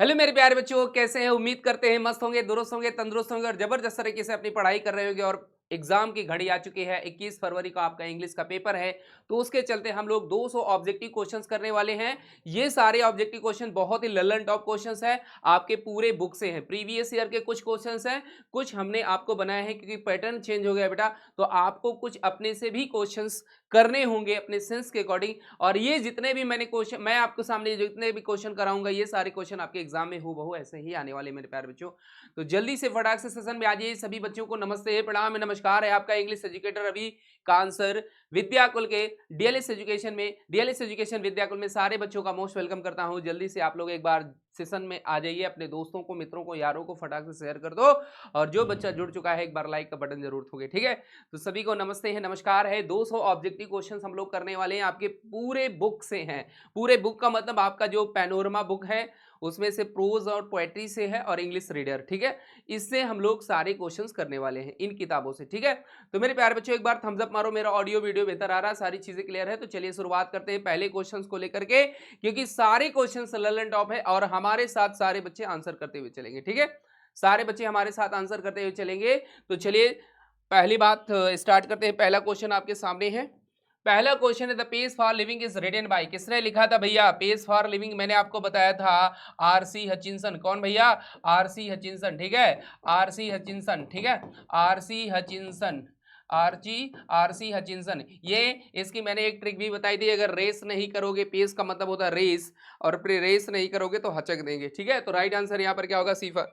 Hello मेरे प्यारे बच्चों, कैसे हैं? उम्मीद करते हैं मस्त होंगे, दुरुस्त होंगे, तंदुरुस्त होंगे और जबरदस्त तरीके से अपनी पढ़ाई कर रहे होंगे। और एग्जाम की घड़ी आ चुकी है। 21 फरवरी को आपका इंग्लिश का पेपर है, तो उसके चलते हम लोग 200 ऑब्जेक्टिव क्वेश्चंस करने वाले हैं। ये सारे ऑब्जेक्टिव क्वेश्चन बहुत ही ललन टॉप क्वेश्चंस हैं, आपके पूरे बुक से हैं। प्रीवियस ईयर के कुछ क्वेश्चंस हैं, कुछ हमने आपको बनाए हैं क्योंकि पैटर्न चेंज हो गया बेटा, तो आपको कुछ अपने से भी क्वेश्चंस करने होंगे अपने सेंस के अकॉर्डिंग। और ये जितने भी मैं आपको सामने जितने भी क्वेश्चन कराऊंगा, ये सारे क्वेश्चन आपके एग्जाम में हूबहू ऐसे ही आने वाले मेरे प्यारे बच्चों। तो जल्दी से फटाक से सेशन में आ जाइए। सभी बच्चों को नमस्ते, प्रणाम, नमस्कार है। आपका इंग्लिश एजुकेटर अभी का आंसर विद्याकुल के डीएलएस एजुकेशन विद्याकुल में सारे बच्चों का मोस्ट वेलकम करता हूं। जल्दी से आप लोग एक बार सेशन में आ जाइए, अपने दोस्तों को, मित्रों को, यारों को फटाक से शेयर कर दो। और जो बच्चा जुड़ चुका है, एक बार लाइक का बटन जरूर ठोके, ठीक है। तो सभी को नमस्ते है, नमस्कार है। 200 ऑब्जेक्टिव क्वेश्चंस हम लोग करने वाले हैं, आपके पूरे बुक से हैं। पूरे बुक का मतलब आपका जो पैनोरमा बुक है उसमें से प्रोज और पोएट्री से है और इंग्लिश रीडर, ठीक है। इससे हम लोग सारे क्वेश्चंस करने वाले हैं इन किताबों से, ठीक है। तो मेरे प्यारे बच्चों, एक बार थम्स अप मारो, मेरा ऑडियो वीडियो बेहतर आ रहा है, सारी चीजें क्लियर है। तो चलिए शुरुआत करते हैं पहले क्वेश्चंस को लेकर के, क्योंकि सारे क्वेश्चंस ललन टॉप है और हमारे साथ सारे बच्चे आंसर करते हुए चलेंगे, ठीक है। सारे बच्चे हमारे साथ आंसर करते हुए चलेंगे। तो चलिए पहली बात स्टार्ट करते हैं। पहला क्वेश्चन आपके सामने है। पहला क्वेश्चन है, the page for living is written by, किसने लिखा था भैया? पेज फॉर लिविंग मैंने आपको बताया था आरसी हचिंसन। कौन भैया? आरसी हचिंसन, ठीक है। आरसी हचिंसन, ठीक है। RC Hutchinson, RC Hutchinson. ये इसकी मैंने एक ट्रिक भी बताई थी। अगर रेस नहीं करोगे, पेस का मतलब होता है रेस, और फिर रेस नहीं करोगे तो हचक देंगे, ठीक है। तो राइट आंसर यहाँ पर क्या होगा? सीफर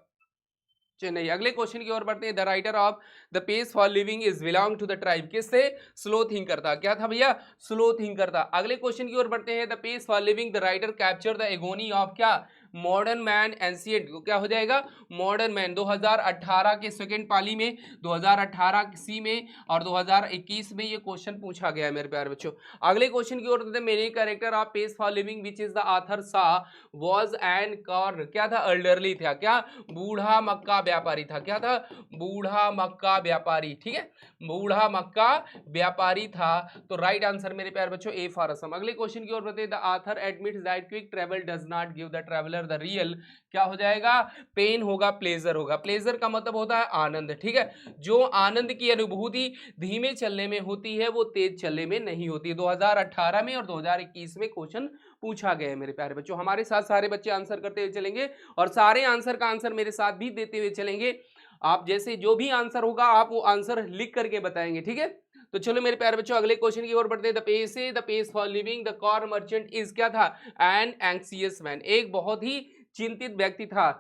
चेन्नई। अगले क्वेश्चन की ओर बढ़ते हैं। The writer of the pace for living is belong to the tribe, किससे? स्लो थिंकर था। क्या था भैया? स्लो थिंकर था। अगले क्वेश्चन की ओर बढ़ते हैं। The pace for living the writer capture the agony of क्या? Modern man ancient. क्या हो जाएगा? Modern man. 2018 के सेकेंड पाली में, 2018 सी में और 2021 में ये क्वेश्चन पूछा गया है मेरे प्यारे बच्चों। अगले क्वेश्चन की ओर main character of pace for living which is the author saw was and corn. क्या था? एल्डरली था। क्या? बूढ़ा मक्का व्यापारी था। क्या था? बूढ़ा मक्का व्यापारी, ठीक है। बूढ़ा मक्का व्यापारी था। तो राइट आंसर मेरे प्यारे बच्चों ए फॉर असम। अगले क्वेश्चन की ओर बताइए। The author admits that quick travel does not give the traveller the real, क्या हो जाएगा? पेन होगा, प्लेजर होगा। प्लेजर का मतलब होता है आनंद, ठीक है। जो आनंद की अनुभूति धीमे चलने में होती है, वो तेज चलने में नहीं होती। 2018 में और 2021 में क्वेश्चन पूछा गया है मेरे प्यारे बच्चों। हमारे साथ सारे बच्चे आंसर करते हुए चलेंगे और सारे आंसर का आंसर मेरे साथ भी देते हुए चलेंगे। आप जैसे जो भी आंसर होगा आप वो आंसर लिख करके बताएंगे, ठीक है। तो चलो मेरे प्यारे बच्चों अगले क्वेश्चन की ओर बढ़ते हैं। The pace for living the car merchant is क्या था? एन एंक्सियस मैन, एक बहुत ही चिंतित व्यक्ति था।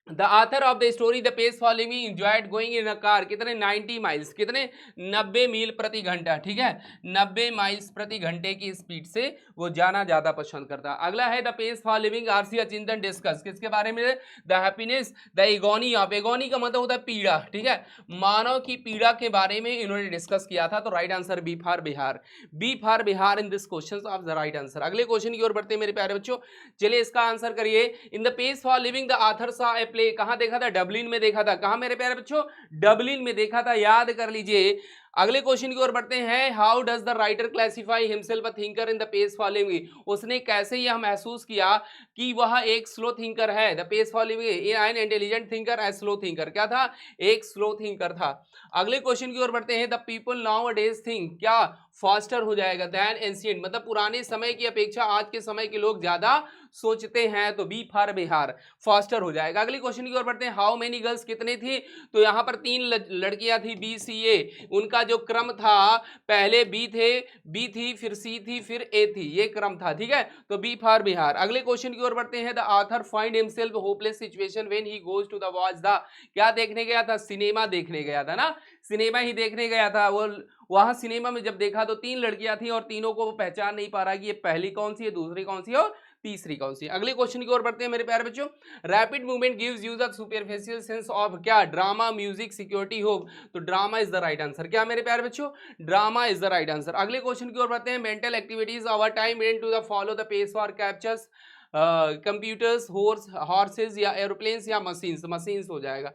The author of the story the pace for living enjoyed going in a car, कितने? 90 माइल्स, कितने? 90 मील प्रति घंटा, ठीक है। 90 माइल्स प्रति घंटे की स्पीड से वो जाना ज्यादा पसंद करता। अगला है द पेस फॉर लिविंग आरसी अचिंतन डिस्कस, किसके बारे में? The happiness the agony of, agony का मतलब होता है पीड़ा, ठीक है। मानव की पीड़ा के बारे में इन्होंने डिस्कस किया था। तो right answer B for Bihar, B for Bihar in this question of the right answer. अगले क्वेश्चन की ओर बढ़ते हैं मेरे प्यारे बच्चों। चलिए इसका आंसर करिए। In the pace for living the author saw a play, कहां देखा था? डबलिन में देखा था। कहां मेरे प्यारे बच्चों? डबलिन में देखा था, याद कर लीजिए। अगले क्वेश्चन की ओर बढ़ते हैं। How does the writer classify himself a thinker in the pace for living, उसने कैसे यह महसूस किया कि वह एक स्लो थिंकर है? The pace for living an intelligent thinker as slow thinker, क्या था? एक स्लो थिंकर था। अगले क्वेश्चन की ओर बढ़ते हैं। The people now days think, क्या? फास्टर हो जाएगा देन एंशिएंट, मतलब पुराने समय की अपेक्षा आज के समय के लोग ज्यादा सोचते हैं। तो बी फॉर बिहार, फास्टर हो जाएगा। अगले क्वेश्चन की ओर बढ़ते हैं। हाउ मेनी गर्ल्स, कितने थी? तो यहां पर 3 लड़कियां थी, बी सी ए। उनका जो क्रम था, पहले बी थे, बी थी, फिर सी थी, फिर ए थी, ये क्रम था, ठीक है। तो बी फॉर बिहार। अगले क्वेश्चन की ओर बढ़ते हैं। The author find himself hopeless situation when he goes to the watch the, क्या देखने गया था? सिनेमा देखने गया था ना, सिनेमा ही देखने गया था वो। वहां सिनेमा में जब देखा तो 3 लड़कियां थी और तीनों को वो पहचान नहीं पा रहा कि ये पहली कौन सी है, दूसरी कौन सी है और तीसरी कौन सी। अगले क्वेश्चन की ओर बढ़ते हैं मेरे प्यारे बच्चों। Rapid movement gives you the superficial sense of, क्या? Drama, music, security, hope. तो drama is the right answer. क्या मेरे प्यारे बच्चों? Drama is the right answer. अगले क्वेश्चन की ओर बढ़ते हैं। Mental activities our time in to the follow the pace for captures computers, horses या एरोप्लेन्स या मशीन्स, मशीन्स हो जाएगा।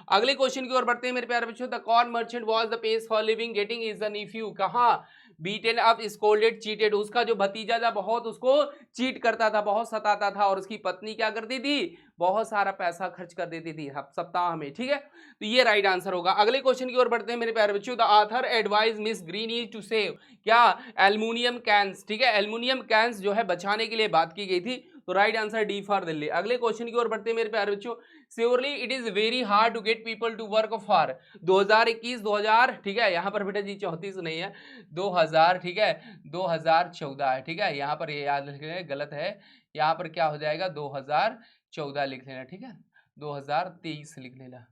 अगले क्वेश्चन की ओर बढ़ते हैं मेरे प्यारे बच्चों। The corn merchant was the pace for living getting is the nephew, कहाँ? बीटेन अप, स्कोल्डेड, चीटेड, उसका जो भतीजा था बहुत उसको चीट करता था, बहुत सताता था, और उसकी पत्नी क्या करती थी, बहुत सारा पैसा खर्च कर देती थी सप्ताह में, ठीक है। तो ये राइट आंसर होगा। अगले क्वेश्चन की ओर बढ़ते हैं मेरे प्यारे बच्चों। The author advise Miss Greeny to save क्या, एल्युमिनियम कैंस, ठीक है, एल्युमिनियम कैंस जो है बचाने के लिए बात की गई थी, तो right answer D for Delhi. अगले क्वेश्चन की ओर बढ़ते हैं मेरे प्यारे बच्चों। Surely it is very hard to get people to work for 2021 2000, ठीक है, यहाँ पर बेटा जी 34 नहीं है, 2000, ठीक है, 2014 है, ठीक है, यहाँ पर ये याद रखना गलत है, यहाँ पर क्या हो जाएगा 2014 लिख लेना, ठीक है, 2023 लिख लेना,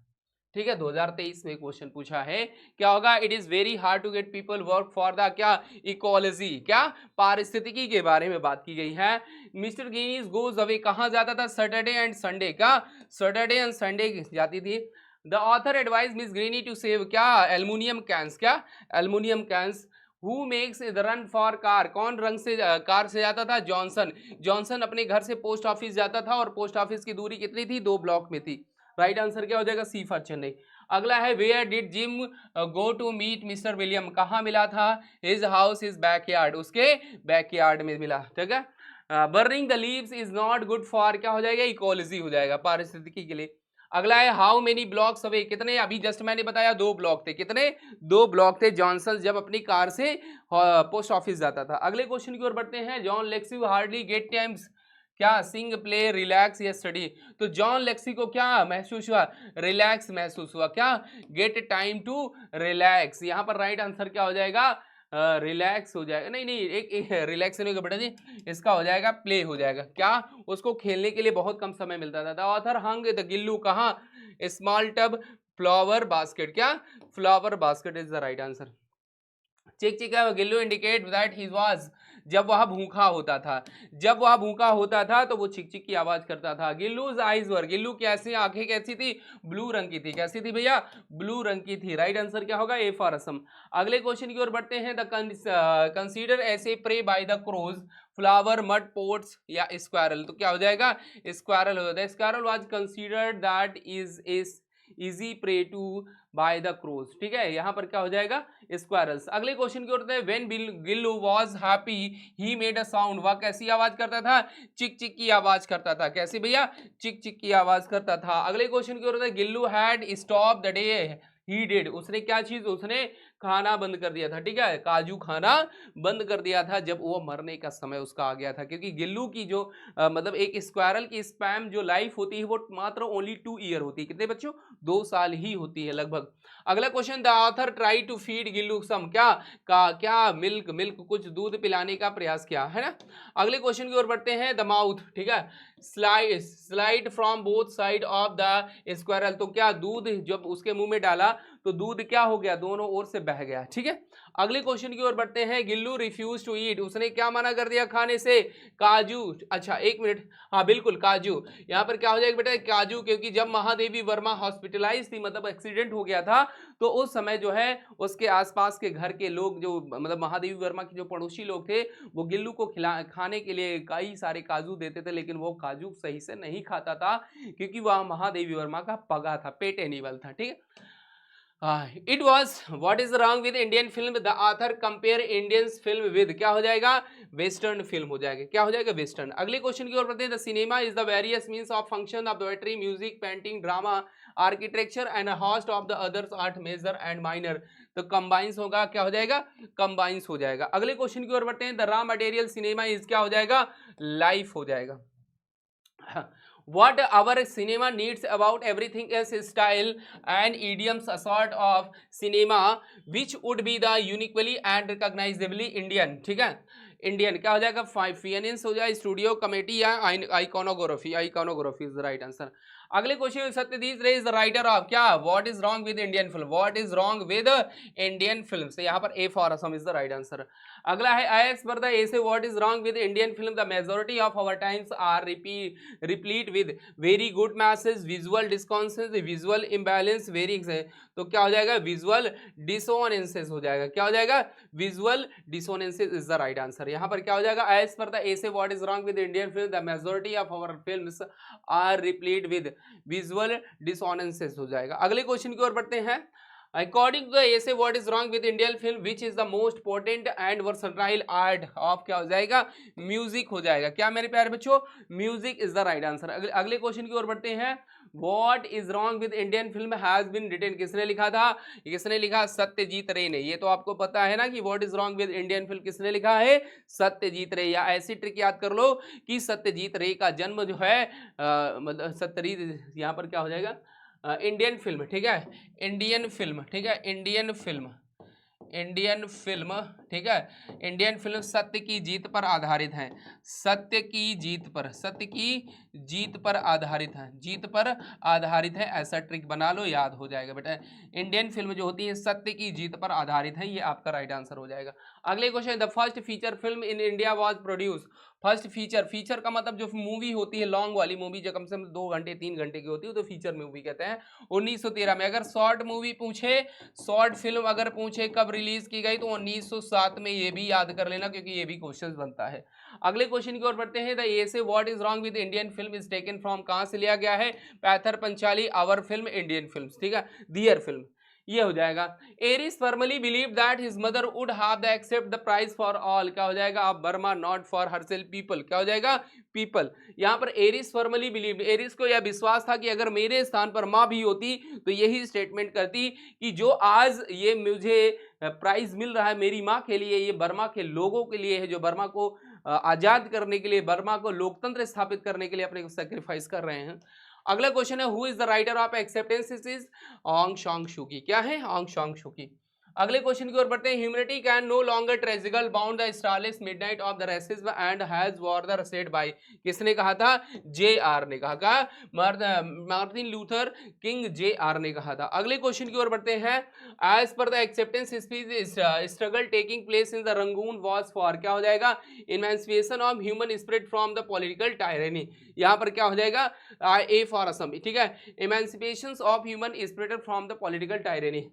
ठीक है, 2023 में क्वेश्चन पूछा है, क्या होगा, it is very hard to get people work for the क्या, इकोलॉजी, क्या, पारिस्थितिकी के बारे में बात की गई है। मिस्टर गिनीज गोज अवे कहाँ जाता था, सैटरडे एंड संडे, क्या, सैटरडे एंड संडे जाती थी। The author advise Miss Greeny to save क्या, एल्युमिनियम कैंस, क्या, aluminium cans. Who makes the run for car, कौन रंग से कार से जाता था, जॉनसन, जॉनसन अपने घर से पोस्ट ऑफिस जाता था, और पोस्ट ऑफिस की दूरी कितनी थी, 2 ब्लॉक में थी। राइट आंसर क्या हो जाएगा, सी फॉर चेन्नई। अगला है where did Jim go to meet Mister William, कहाँ मिला था, हिज हाउस इज बैकयार्ड, उसके बैकयार्ड में मिला, ठीक है। Burning the leaves is not good for, क्या हो जाएगा, इकोलॉजी हो जाएगा, पारिस्थितिकी के लिए। अगला है हाउ मेनी ब्लॉक्स अवे, कितने, अभी जस्ट मैंने बताया 2 ब्लॉक थे, कितने, 2 ब्लॉक थे, जॉनसन जब अपनी कार से पोस्ट ऑफिस जाता था। अगले क्वेश्चन की ओर बढ़ते हैं। John Lexi hardly get times क्या, सिंग, प्ले, रिलैक्स या स्टडी, तो जॉन लेक्सी को क्या महसूस हुआ, रिलैक्स महसूस हुआ, क्या, गेट टाइम टू रिलैक्स, यहाँ पर राइट आंसर क्या हो जाएगा, रिलैक्स हो जाएगा, नहीं नहीं, एक रिलैक्स नहीं होगा बेटा जी, इसका हो जाएगा प्ले हो जाएगा, क्या, उसको खेलने के लिए बहुत कम समय मिलता था। The author hung the Gillu कहाँ, स्मॉल टब, फ्लावर बास्केट, क्या, flower basket is the right answer. चिक चिक Gillu indicate that he was, जब वह भूखा होता था, जब वह भूखा होता था तो वो चिक चिक की आवाज करता था। गिल्लूज आइज वर, गिल्लू कैसी आंखें कैसी थी, ब्लू रंग की थी, कैसी थी भैया, ब्लू रंग की थी। राइट आंसर क्या होगा, ए फॉर असम। अगले क्वेश्चन की ओर बढ़ते हैं। The consider as prey by the crows, flower, mud pots या स्क्वायरल, तो क्या हो जाएगा, स्क्वायरल हो जाता है। Squirrel was considered that is easy prey to by the crows, ठीक है, यहां पर क्या हो जाएगा, स्क्वायरल्स। अगले क्वेश्चन की ओर बढ़ते हैं। When Gillu was happy he made a sound, वह कैसी आवाज करता था, चिक चिक की आवाज करता था, कैसी भैया, चिक चिक की आवाज करता था। अगले क्वेश्चन की ओर बढ़ते हैं। Gillu had stop the day he did, उसने क्या चीज, उसने खाना बंद कर दिया था, ठीक है, काजू खाना बंद कर दिया था जब वो मरने का समय उसका आ गया था, क्योंकि गिल्लू की जो मतलब एक स्क्वायरल की स्पैम जो लाइफ होती है वो मात्र ओनली 2 ईयर होती है, कितने बच्चों, 2 साल ही होती है लगभग। अगला question. The author try to feed Gillu some, क्या का क्या, मिल्क, मिल्क कुछ दूध पिलाने का प्रयास किया, है ना। अगले क्वेश्चन की ओर बढ़ते हैं। द माउथ, ठीक है, slide slide from both side of the squirrel, तो क्या दूध जब उसके मुंह में डाला तो दूध क्या हो गया, दोनों ओर से बह गया, ठीक है। अगले क्वेश्चन की ओर बढ़ते हैं। गिल्लू रिफ्यूज टू ईट, उसने क्या मना कर दिया खाने से, काजू, अच्छा एक मिनट, हाँ बिल्कुल काजू, यहाँ पर क्या हो जाएगा बेटा, काजू, क्योंकि जब महादेवी वर्मा हॉस्पिटलाइज थी, मतलब एक्सीडेंट हो गया था, तो उस समय जो है उसके आसपास के घर के लोग जो मतलब महादेवी वर्मा के जो पड़ोसी लोग थे, वो गिल्लू को खाने के लिए कई सारे काजू देते थे, लेकिन वो काजू सही से नहीं खाता था, क्योंकि वह महादेवी वर्मा का पगा था, पेट एनिमल था, ठीक है। It was, what is wrong with Indian film, the author compare Indian film with, क्या हो जाएगा, वेस्टर्न फिल्म हो जाएगा, क्या हो जाएगा, वेस्टर्न। अगले क्वेश्चन की ओर बढ़ते हैं। The cinema is the various means of function of poetry, music, painting, drama, architecture and host of the others art major and minor, तो कंबाइंस होगा, क्या हो जाएगा, कंबाइंस हो जाएगा। अगले क्वेश्चन की ओर बढ़ते हैं। The raw material cinema is, क्या हो जाएगा, लाइफ हो जाएगा। What our cinema needs about everything is style and idioms, a sort of cinema which would be the uniquely and recognizably Indian, ठीक है, इंडियन क्या हो जाएगा, फाइनेंस हो जाए, स्टूडियो कमेटी या iconography, iconography is the right answer. अगले question. Satyajit Ray is the writer of, क्या, what is wrong with Indian film, what is wrong with Indian film, से यहाँ पर A for Assam is the right answer. अगला है I X पर the essay what is wrong with Indian film, the majority of our times are replete with very good message, visual डिस्कॉन्सेंस, visual imbalance, very, तो क्या हो जाएगा, visual dissonances हो जाएगा, क्या हो जाएगा, visual dissonances is the right answer. यहाँ पर क्या हो जाएगा, एज पर the essay what is wrong with Indian film, the majority of our films are replete with visual dissonances हो जाएगा। अगले क्वेश्चन की ओर बढ़ते हैं। According to the essay what is wrong with Indian film which is the most potent and versatile art of, क्या हो जाएगा, म्यूजिक हो जाएगा। क्या मेरे प्यारे बच्चों, music is the right answer. अगले क्वेश्चन की ओर बढ़ते हैं। What is wrong with Indian film has been written, किसने लिखा था, किसने लिखा, सत्यजीत रे ने। ये तो आपको पता है ना कि what is wrong with Indian film किसने लिखा है, सत्यजीत रे। या ऐसी ट्रिक याद कर लो कि सत्यजीत रे का जन्म जो है मतलब सत्यजीत, यहाँ पर क्या हो जाएगा, इंडियन फिल्म, ठीक है, इंडियन फिल्म, ठीक है, इंडियन फिल्म, इंडियन फिल्म, ठीक है, इंडियन फिल्म सत्य की जीत पर आधारित है, सत्य की जीत पर, सत्य की जीत पर आधारित है, जीत पर आधारित है, ऐसा ट्रिक बना लो, याद हो जाएगा बेटा। इंडियन फिल्म जो होती है सत्य की जीत पर आधारित है, ये आपका राइट आंसर हो जाएगा। अगले question, the first feature film in India was produce, first feature, feature का मतलब जो मूवी होती है लॉन्ग वाली मूवी जो कम से कम 2 घंटे 3 घंटे की होती है तो फीचर मूवी कहते हैं। 1913 में। अगर शॉर्ट मूवी पूछे, शॉर्ट फिल्म अगर पूछे कब रिलीज की गई तो 1907 में, ये भी याद कर लेना क्योंकि ये भी क्वेश्चन बनता है। अगले क्वेश्चन की ओर बढ़ते हैं। The essay what is wrong with Indian film is taken from, कहां से लिया गया है, Pather Panchali, our film, Indian film, ठीक है, दियर फिल्म, ये हो जाएगा। Aris firmly believe that his mother would have the accept the prize for all, क्या हो जाएगा, आप Burma not for herself people, क्या हो जाएगा, पीपल। यहाँ पर एरिस फर्मली बिलीव, एरिस को यह विश्वास था कि अगर मेरे स्थान पर माँ भी होती तो यही स्टेटमेंट करती कि जो आज ये मुझे प्राइज मिल रहा है मेरी माँ के लिए, ये बर्मा के लोगों के लिए है, जो बर्मा को आजाद करने के लिए, बर्मा को लोकतंत्र स्थापित करने के लिए अपने को सेक्रीफाइस कर रहे हैं। अगला क्वेश्चन है, who is the writer of acceptance, is Aung सांग शूकी, क्या है, ऑंग सांग शूकी। अगले क्वेश्चन की ओर बढ़ते हैं। Humanity can no longer tragical bound the starless midnight of the racism and has war the said by, किसने कहा था, जे आर ने कहा, Martin Luther King, J R ने कहा था। अगले क्वेश्चन की ओर बढ़ते हैं। एज पर the acceptance speech struggle taking place in the Rangoon was for, क्या हो जाएगा, emancipation of human spirit from the political tyranny, यहाँ पर क्या हो जाएगा, ए फॉर असम, ठीक है, emancipation of human spirit from the political tyranny.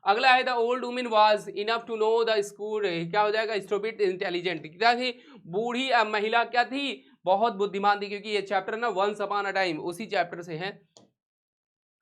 अगला है the old women was enough to know the school, क्या हो जाएगा, स्टूपिड इंटेलिजेंट, क्या थी, बूढ़ी महिला क्या थी, बहुत बुद्धिमान थी, क्योंकि ये चैप्टर ना वंस अपॉन अ टाइम उसी चैप्टर से है।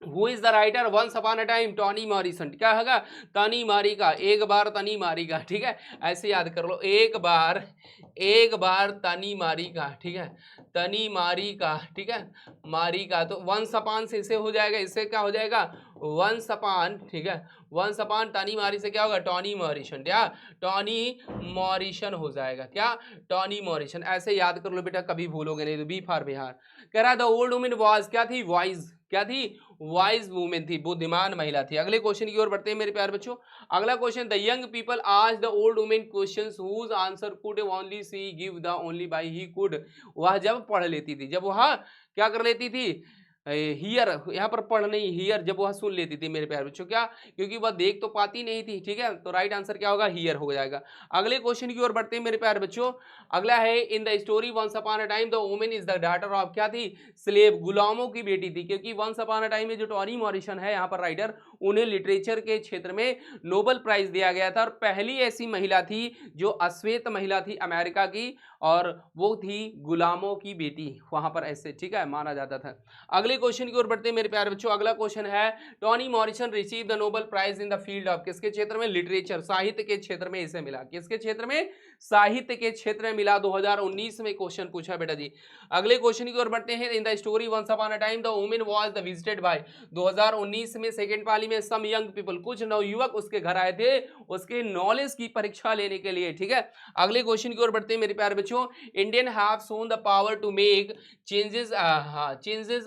Who is the writer once upon a time, Toni Morrison, क्या होगा, तनी मारिका, एक बार तनी मारिका, ठीक है, ऐसे याद कर लो, एक बार तनी मारिका, ठीक है, तनी मारिका, ठीक है, मारिका, तो वंस अपॉन से इसे हो जाएगा, इससे क्या हो जाएगा, वंस अपॉन, ठीक है, वंस अपॉन तनी मारी से क्या होगा, टॉनी मॉरिसन, क्या, टॉनी मॉरिसन हो जाएगा, क्या, टॉनी मॉरिसन, ऐसे याद कर लो बेटा, कभी भूलोगे नहीं। तो बी फॉर बिहार। कह रहा द ओल्ड वुमेन वाज, क्या थी, वाइज, क्या थी, वाइज वुमेन थी, बुद्धिमान महिला थी। अगले क्वेश्चन की ओर बढ़ते हैं मेरे प्यारे बच्चों। अगला question, the young people ask the old women questions whose answer could only see give the only by he could, वह जब पढ़ लेती थी, जब वह क्या कर लेती थी, हियर, यहाँ पर पढ़ नहीं, हियर, जब वह सुन लेती थी मेरे प्यारे बच्चों, क्या, क्योंकि वह देख तो पाती नहीं थी, ठीक है, तो राइट आंसर क्या होगा, हियर हो जाएगा। अगले क्वेश्चन की ओर बढ़ते हैं मेरे प्यारे बच्चों। अगला है, in the story once upon a time the women is the daughter of, क्या थी, स्लेव, गुलामों की बेटी थी, क्योंकि वंस अपॉन अ टाइम में जो टॉनी मॉरिसन है यहाँ पर राइटर, उन्हें लिटरेचर के क्षेत्र में नोबेल प्राइज दिया गया था, और पहली ऐसी महिला थी जो अश्वेत महिला थी अमेरिका की, और वो थी गुलामों की बेटी वहां पर, ऐसे, ठीक है, माना जाता था। अगले क्वेश्चन की ओर बढ़ते हैं मेरे प्यारे बच्चों। अगला क्वेश्चन है, Toni Morrison receive the Nobel prize in the field of, किसके क्षेत्र में, लिटरेचर, साहित्य के क्षेत्र में इसे मिला, किसके क्षेत्र में, साहित्य के क्षेत्र में मिला। 2019 में क्वेश्चन पूछा बेटा जी। अगले क्वेश्चन की ओर बढ़ते हैं। In the story once upon a time the women was the visited by, 2019 में सेकंड पाली में सम यंग पीपल, कुछ नवयुवक उसके घर आए थे उसके नॉलेज की परीक्षा लेने के लिए, ठीक है। अगले क्वेश्चन की ओर बढ़ते हैं मेरे प्यारे बच्चों। Indian have shown the power to make changes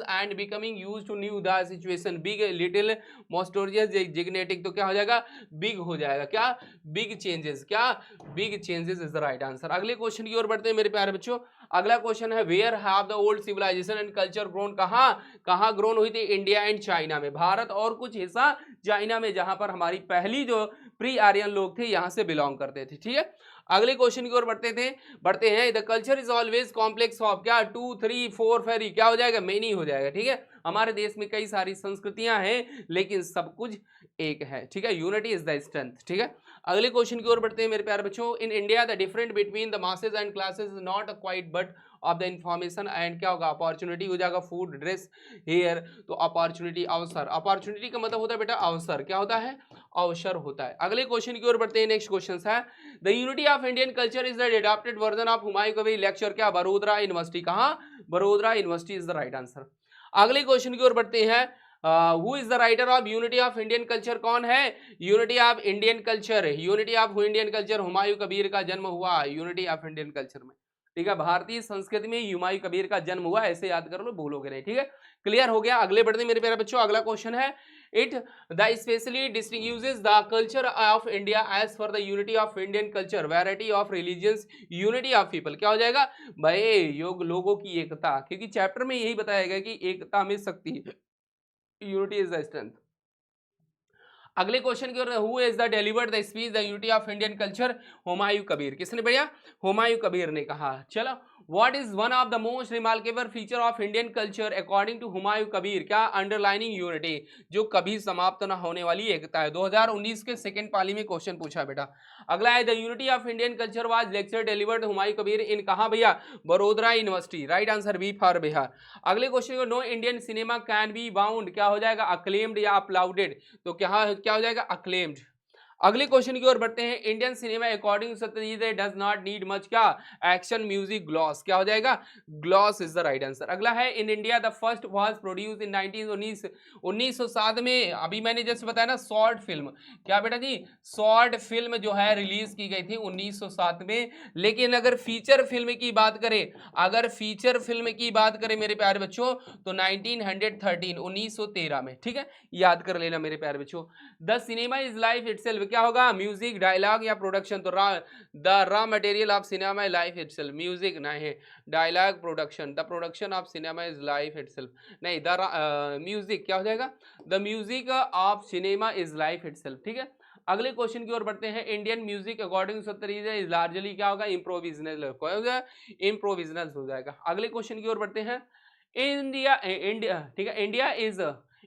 and becoming use to new the situation, big, little, mysterious, gigantic, तो क्या हो जाएगा, बिग हो जाएगा, क्या, बिग चेंजेस, क्या, big changes is the right answer. अगले क्वेश्चन की ओर बढ़ते हैं मेरे प्यारे बच्चों। अगला क्वेश्चन है, where have the old civilisation and culture grown, कहाँ ग्रोन हुई थी, इंडिया एंड चाइना में, भारत और कुछ हिस्सा चाइना में, जहां पर हमारी पहली जो प्री आर्यन लोग थे यहां से बिलोंग करते थे, ठीक है। अगले क्वेश्चन की ओर बढ़ते हैं। The culture is always complex of, क्या, 2 3 4 फेरी, क्या हो जाएगा, मेनी हो जाएगा, ठीक है। हमारे देश में कई सारी संस्कृतियां हैं लेकिन सब कुछ एक है, ठीक है, यूनिटी इज द स्ट्रेंथ, ठीक है। अगले क्वेश्चन की ओर बढ़ते हैं मेरे प्यारे बच्चों। In India the different between the masses and classes is not quite but of the information and क्या होगा अपॉर्चुनिटी हो जाएगा फूड ड्रेस हेयर। तो अपॉर्चुनिटी अवसर, अपॉर्चुनिटी का मतलब होता है बेटा अवसर, क्या होता है अवसर होता है। अगले क्वेश्चन की ओर बढ़ते हैं। नेक्स्ट क्वेश्चन है the unity of Indian culture is the adopted version of Humayun Kabir lecture क्या बड़ोदरा यूनिवर्सिटी, कहां Vadodara university is the right answer. अगले क्वेश्चन की ओर बढ़ते हैं who is the writer of unity of Indian culture, कौन है unity of Indian culture, unity of Indian culture Humayun Kabir का जन्म हुआ यूनिटी ऑफ इंडियन कल्चर में, ठीक है भारतीय संस्कृति में हुमायूं कबीर का जन्म हुआ, ऐसे याद कर लो भूलोगे नहीं, ठीक है क्लियर हो गया। अगले बढ़ते मेरे प्यारे बच्चों, अगला क्वेश्चन है it the specially distinguishes the culture of India as for the unity of Indian culture variety of religions unity of people, क्या हो जाएगा भाई योग लोगों की एकता, क्योंकि चैप्टर में यही बताया गया कि एकता में शक्ति, यूनिटी इज द स्ट्रेंथ। अगले क्वेश्चन की ओर who is the delivered the speech the unity of Indian culture Humayun Kabir, किसने बढ़िया हुमायूं कबीर ने कहा। चलो what is one of the most remarkable feature of Indian culture according to Humayun Kabir, क्या अंडरलाइनिंग यूनिटी, जो कभी समाप्त न होने वाली एकता है। 2019 के सेकंड पाली में क्वेश्चन पूछा बेटा। अगला है the unity of Indian culture was lecture delivered Humayun Kabir in कहा भैया Vadodara university, right answer B for Bihar. अगले क्वेश्चन को no Indian cinema can be bound, क्या हो जाएगा अक्लेम्ड या अपलाउडेड, तो क्या हो जाएगा अक्लेम्ड। अगले क्वेश्चन की ओर बढ़ते हैं इंडियन सिनेमा अकॉर्डिंग सत्यजीत रे डज नॉट नीड मच क्या एक्शन म्यूजिक ग्लॉस, क्या हो जाएगा gloss is the right answer. अगला है in India the first was produce in 1907 में, अभी मैंने जस्ट बताया ना शॉर्ट फिल्म, क्या बेटा जी शॉर्ट फिल्म जो है रिलीज की गई थी 1907 में। लेकिन अगर फीचर फिल्म की बात करें, अगर फीचर फिल्म की बात करें मेरे प्यारे बच्चों तो 1913 में, ठीक है याद कर लेना मेरे प्यारे बच्चों। The cinema is life itself, क्या होगा म्यूजिक डायलॉग या प्रोडक्शन, तो the raw material of cinema is life itself, music नहीं है dialogue production, the production of cinema is life itself, नहीं द म्यूजिक क्या हो जाएगा the music of cinema is life itself, ठीक है। अगले क्वेश्चन की ओर बढ़ते हैं Indian music according is largely क्या होगा इम्प्रोविजनल, क्या हो जाएगा इम्प्रोविजनल हो जाएगा। अगले क्वेश्चन की ओर बढ़ते हैं इंडिया इंडिया ठीक है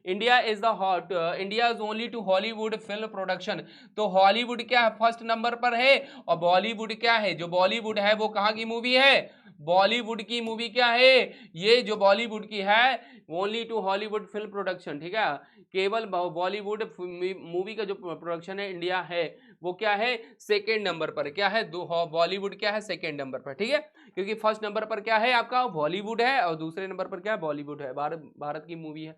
India is the hot India is only to Hollywood film production, तो हॉलीवुड क्या है फर्स्ट नंबर पर है और बॉलीवुड क्या है, जो बॉलीवुड है वो कहाँ की मूवी है बॉलीवुड की मूवी क्या है ये जो बॉलीवुड की है only to Hollywood film production, ठीक है केवल बॉलीवुड मूवी का जो प्रोडक्शन है इंडिया है वो क्या है सेकेंड नंबर पर, क्या है बॉलीवुड क्या है सेकेंड नंबर पर, ठीक है क्योंकि फर्स्ट नंबर पर क्या है आपका बॉलीवुड है और दूसरे नंबर पर क्या है बॉलीवुड है, भारत की मूवी है।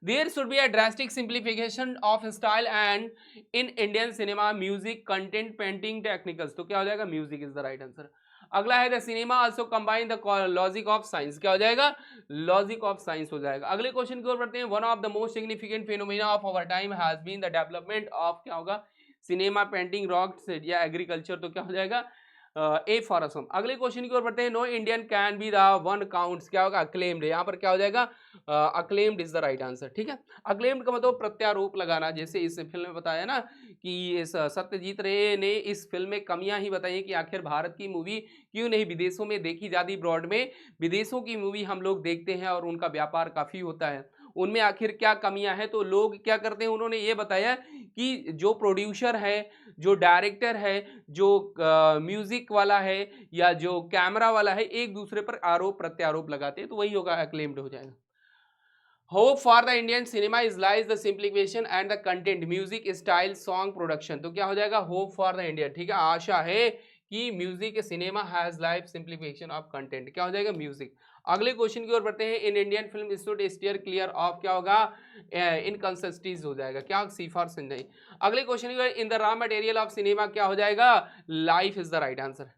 There should be a drastic simplification of style and in Indian cinema music content painting technicals, तो क्या हो जाएगा music is the right answer. अगला है the cinema also combine the logic of science, क्या हो जाएगा लॉजिक ऑफ साइंस हो जाएगा। अगले क्वेश्चन की ओर बढ़ते हैं one of the most significant phenomena of our time has been the development of क्या होगा सिनेमा पेंटिंग रॉक्स या एग्रीकल्चर, तो क्या हो जाएगा ए फॉर असम। अगले क्वेश्चन की ओर बढ़ते हैं no Indian can be the one counts, क्या होगा अक्लेम्ड, यहाँ पर क्या हो जाएगा acclaimed is the right answer, ठीक है। अक्लेम्ड का मतलब प्रत्यारोप लगाना, जैसे इस फिल्म में बताया ना कि इस सत्यजीत रे ने इस फिल्म में कमियां ही बताई कि आखिर भारत की मूवी क्यों नहीं विदेशों में देखी जाती, ब्रॉड में विदेशों की मूवी हम लोग देखते हैं और उनका व्यापार काफी होता है, उनमें आखिर क्या कमियां हैं, तो लोग क्या करते हैं उन्होंने ये बताया कि जो प्रोड्यूसर है जो डायरेक्टर है जो म्यूजिक वाला है या जो कैमरा वाला है एक दूसरे पर आरोप प्रत्यारोप लगाते हैं, तो वही होगा अक्लेम्ड हो जाएगा। Hope for the Indian cinema is lies the simplification and the content music style song production, तो क्या हो जाएगा होप फॉर द इंडियन, ठीक है आशा है कि music cinema has life simplification of content, क्या हो जाएगा म्यूजिक। अगले क्वेश्चन की ओर बढ़ते हैं in Indian film should steer clear of क्या होगा इनकंसिस्टेंसीज हो जाएगा, क्या सी फॉर संजय। अगले क्वेश्चन की ओर in the raw material of cinema क्या हो जाएगा life is the right answer.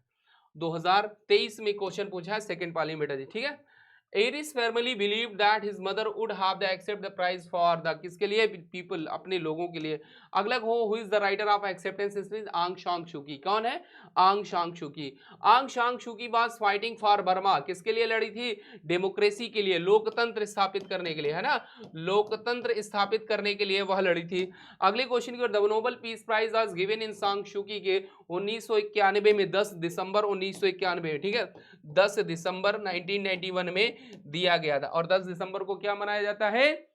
2023 में क्वेश्चन पूछा है सेकंड पार्लियामेंट जी, ठीक है। Aris family believe that his mother would have the accept the prize for the किसके लिए पीपल अपने लोगों के लिए। अगला who is the writer of acceptance speech Aung San शूकी, कौन है आंग सांग शूकी। आंग San शूकी was fighting for Burma, किसके लिए लड़ी थी डेमोक्रेसी के लिए, लोकतंत्र स्थापित करने के लिए, है ना लोकतंत्र स्थापित करने के लिए वह लड़ी थी। अगले क्वेश्चन की ओर the Nobel peace prize was given in San Suu Kyi के 1991 में 10 दिसंबर 1991, ठीक है 10 दिसंबर 1991 में दिया गया था। और 10 दिसंबर को क्या मनाया जाता है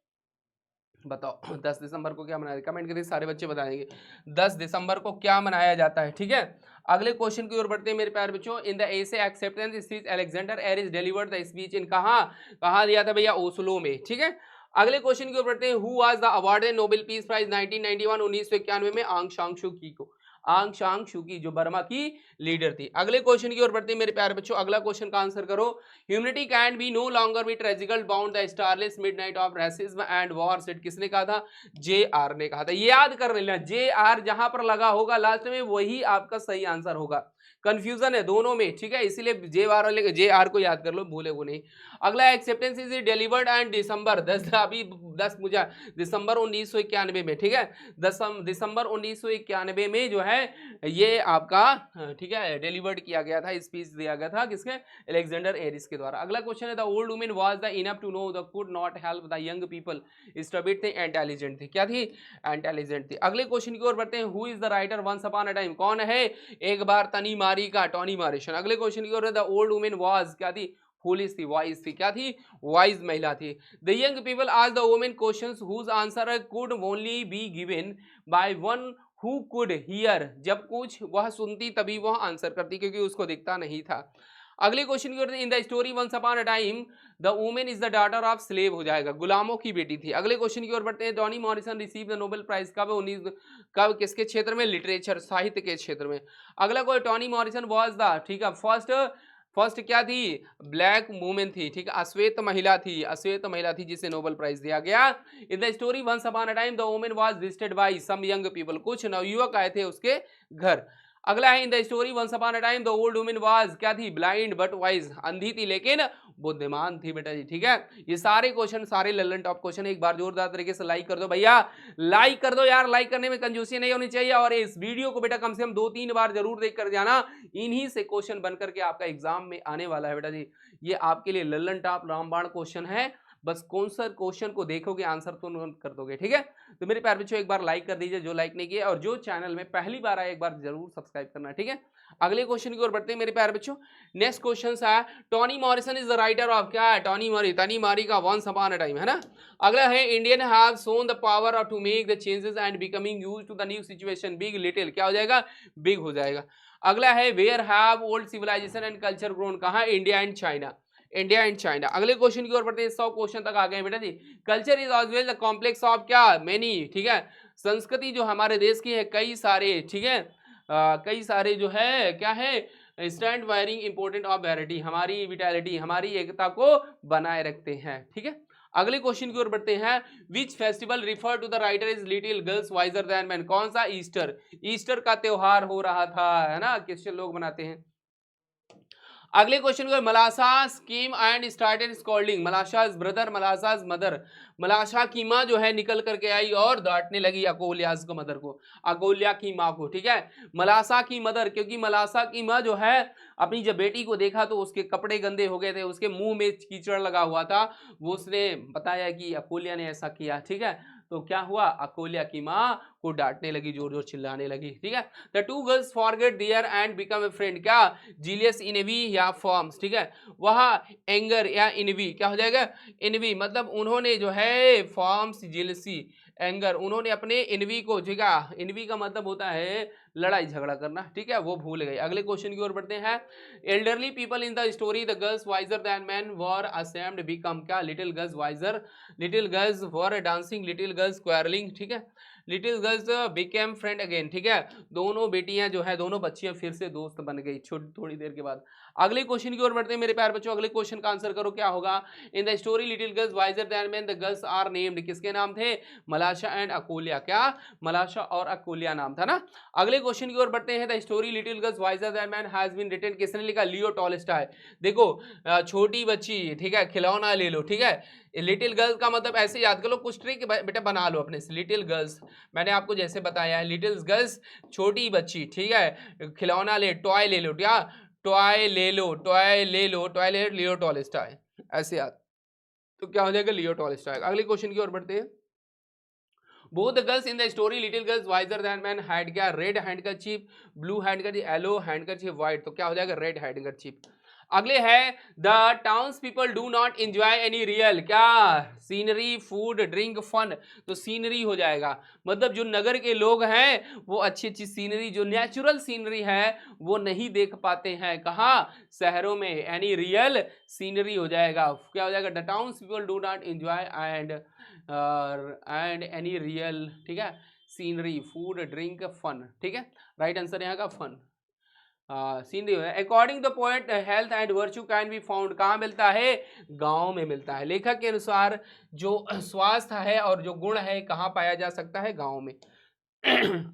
बताओ 10 दिसंबर को क्या मनाया, कमेंट करिए सारे बच्चे बताएंगे 10 दिसंबर को क्या मनाया जाता है, ठीक है। अगले क्वेश्चन की ओर बढ़ते हैं मेरे प्यारे बच्चों। In the essay acceptance speech Alexander Aris delivered the speech in कहाँ दिया था भैया? ओस्लो में, ठीक है। अगले क्वेश्चन की ओर बढ़ते हैं। Who was the awarded Nobel peace prize 1991 1991 में? आंग सांग सू की को। आंग सांग सू की, जो बर्मा की लीडर थी। अगले क्वेश्चन की ओर बढ़ते हैं मेरे प्यारे बच्चों। अगला क्वेश्चन का आंसर करो। Humanity can be no longer be tragical bound the starless midnight of racism and war set किसने कहा था? जे आर ने कहा था। ये याद कर लेना, जे आर जहां पर लगा होगा लास्ट में वही आपका सही आंसर होगा। कंफ्यूजन है दोनों में, ठीक है, इसीलिए जे आर को याद कर लो, भूले वो नहीं। अगला एक्सेप्टेंस इज डिलीवर्ड एंड दिसंबर 10 मुझे दिसंबर 1991 में, ठीक है, दिसंबर 1991 में जो है ये आपका, ठीक है, डिलीवर्ड किया गया था, स्पीच दिया गया था किसके? अलेक्जेंडर एरिस के द्वारा। अगला क्वेश्चन है the old women was the enough to know the could not help the young people stupid थे इंटेलिजेंट थी। क्या थी? इंटेलिजेंट थी। अगले क्वेश्चन की ओर बढ़ते हैं। Who is the writer once upon a time? कौन है? एक बार तनी मारी का टॉनी मॉरिसन। अगले क्वेश्चन की ओर द ओल्ड वुमेन वाज क्या थी? फूलिश थी, वाइज थी। क्या थी? वाइज महिला थी। The young people ask the women questions whose answer could only be given by one who could hear. जब कुछ वह सुनती तभी वह आंसर करती, क्योंकि उसको दिखता नहीं था। अगले क्वेश्चन की ओर in the story once upon a time the women is the daughter of slave हो जाएगा, गुलामों की बेटी थी। अगले क्वेश्चन की ओर बढ़ते हैं। Toni Morrison receive the Nobel prize कब? 19 कब? किसके क्षेत्र में? लिटरेचर, साहित्य के क्षेत्र में। अगला कोई टॉनी मॉरिसन वाज द, ठीक है, फर्स्ट क्या थी? ब्लैक वुमेन थी, ठीक है, अश्वेत महिला थी, अश्वेत महिला थी जिसे नोबेल प्राइज दिया गया। In the story once upon a time the women was visited by some young people, कुछ नवयुवक आए थे उसके घर। अगला है in the story once upon a time the old woman was क्या थी? ब्लाइंड बट वाइज, अंधी थी लेकिन बुद्धिमान थी बेटा जी, ठीक है। ये सारे क्वेश्चन, सारे लल्लन टॉप क्वेश्चन, एक बार जोरदार तरीके से लाइक कर दो भैया, लाइक कर दो यार, लाइक करने में कंजूसी नहीं होनी चाहिए। और इस वीडियो को बेटा कम से कम 2-3 बार जरूर देख कर जाना, इन्हीं से क्वेश्चन बन करके आपका एग्जाम में आने वाला है बेटा जी। ये आपके लिए लल्लन टॉप रामबाण क्वेश्चन है, बस कौन सा क्वेश्चन को देखोगे आंसर तो नोट कर दोगे, ठीक है। तो मेरे प्यारे बच्चों एक बार लाइक कर दीजिए जो लाइक नहीं किया, और जो चैनल में पहली बार आए एक बार जरूर सब्सक्राइब करना, ठीक है। अगले क्वेश्चन की ओर बढ़ते हैं मेरे प्यारे बच्चों। नेक्स्ट क्वेश्चन है Toni Morrison is the writer of क्या है? टनी मारी का वंस अपॉन अ टाइम, है ना। अगला है Indian have shown the power of to make the changes and becoming used to the new situation, big little, क्या हो जाएगा? बिग हो जाएगा। अगला है where have old civilisation and culture grown, कहाँ? India and China, India and China. अगले question की ओर बढ़ते हैं, 100 क्वेश्चन तक आ गए बेटा जी। Culture is always the complex of क्या? मेनी, ठीक है। संस्कृति जो हमारे देश की है कई सारे, ठीक है, कई सारे जो है क्या है? Stand wiring important of variety, हमारी विटैलिटी, हमारी एकता को बनाए रखते हैं, ठीक है। अगले क्वेश्चन की ओर बढ़ते हैं। Which festival refer to the writer is little girls wiser than man, कौन सा? ईस्टर, ईस्टर का त्योहार हो रहा था, है ना, क्रिश्चियन लोग मनाते हैं। अगले क्वेश्चन को मलाशा scheme and started scolding, मलाशाज brother, मलाशाज mother, मलाशा की माँ जो है निकल करके आई और डांटने लगी अकोलियास को, मदर को, अकोलिया की माँ को, ठीक है। मलाशा की मदर, क्योंकि मलाशा की माँ जो है अपनी जब बेटी को देखा तो उसके कपड़े गंदे हो गए थे, उसके मुंह में कीचड़ लगा हुआ था, वो उसने बताया कि अकोलिया ने ऐसा किया, ठीक है। तो क्या हुआ? अकोलिया की माँ को डांटने लगी, जोर जोर चिल्लाने लगी, ठीक है। The two girls forget their and become a friend, क्या? जीलियस इनवी या फॉर्म्स, ठीक है, वह एंगर या इनवी, क्या हो जाएगा? इनवी, मतलब उन्होंने जो है फॉर्म्स जेलसी एंगर, उन्होंने अपने इनवी को, ठीक है, इनवी का मतलब होता है लड़ाई झगड़ा करना, ठीक है, वो भूल गए। अगले क्वेश्चन की ओर बढ़ते हैं। Elderly people in the story the girls wiser than man were ashamed become, क्या? Little girls wiser, little girls were dancing, little girls quarrelling, ठीक है, little girls became friend again, ठीक है, दोनों बेटियां जो है, दोनों बच्चियां फिर से दोस्त बन गई थोड़ी देर के बाद। अगले क्वेश्चन की ओर बढ़ते हैं मेरे प्यारे बच्चों। अगले क्वेश्चन का आंसर करो, क्या होगा? In the story little girls wiser than man the girls are named, किसके नाम थे? मलाशा एंड अकोलिया, क्या? मलाशा और अकोलिया नाम था ना। अगले क्वेश्चन की ओर बढ़ते हैं। The story little girls wiser than man has been written, किसने लिखा? Leo Tolstoy. देखो छोटी बच्ची, ठीक है, खिलौना ले लो, ठीक है, लिटिल गर्ल्स का मतलब ऐसे याद कर लो, कुछ ट्रिक बेटा बना लो अपने से। लिटिल गर्ल्स मैंने आपको जैसे बताया है, लिटिल गर्ल्स छोटी बच्ची, ठीक है, खिलौना ले, टॉय ले लो, क्या? टॉय ले लो, टॉय ले लो, टॉय ले लो, लियो टॉलस्टॉय, ऐसे याद। तो क्या हो जाएगा? लियो टॉलस्टॉय। अगले क्वेश्चन की ओर बढ़ते हैं। Both the girls in the story little girls wiser than man had क्या? Red handkerchief, blue handkerchief, yellow handkerchief, white, तो क्या हो जाएगा? Red handkerchief. अगले है the townspeople do not enjoy any real, क्या सीनरी फूड ड्रिंक फन, तो scenery हो जाएगा। मतलब जो नगर के लोग हैं वो अच्छी अच्छी सीनरी, जो नेचुरल सीनरी है वो नहीं देख पाते हैं, कहाँ, शहरों में, एनी रियल सीनरी हो जाएगा। क्या हो जाएगा, the townspeople do not enjoy and any real, ठीक है, सीनरी फूड ड्रिंक फन, ठीक है, राइट आंसर यहाँ का फन। सीनरी है। According the poet health and virtue can be found, कहाँ मिलता है, गांव में मिलता है। लेखक के अनुसार जो स्वास्थ्य है और जो गुण है कहाँ पाया जा सकता है, गांव में।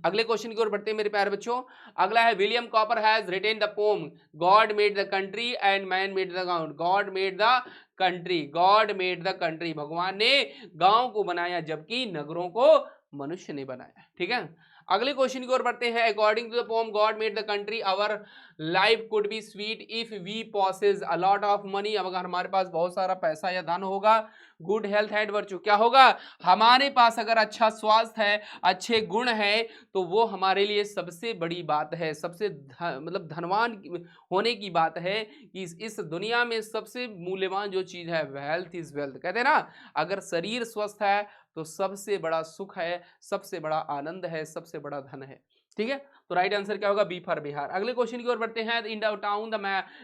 अगले क्वेश्चन की ओर बढ़ते हैं मेरे प्यारे बच्चों। अगला है William Cowper has written the poem God made the country and man made the गांव, God made the country, God made the country, भगवान ने गांव को बनाया जबकि नगरों को मनुष्य ने बनाया, ठीक है। अगले क्वेश्चन की ओर बढ़ते हैं। According to the poem God made the country our life could be sweet if we possess a lot of money, अब अगर हमारे पास बहुत सारा पैसा या धन होगा, गुड हेल्थ एंड वर्च्यू, क्या होगा, हमारे पास अगर अच्छा स्वास्थ्य है, अच्छे गुण है, तो वो हमारे लिए सबसे बड़ी बात है, सबसे मतलब धनवान होने की बात है कि इस दुनिया में सबसे मूल्यवान जो चीज है, हेल्थ इज वेल्थ, कहते हैं ना, अगर शरीर स्वस्थ है तो सबसे बड़ा सुख है, सबसे बड़ा आनंद है, सबसे बड़ा धन है, ठीक है। तो राइट आंसर क्या होगा, बी फॉर बिहार। अगले क्वेश्चन की ओर बढ़ते हैं। In the town the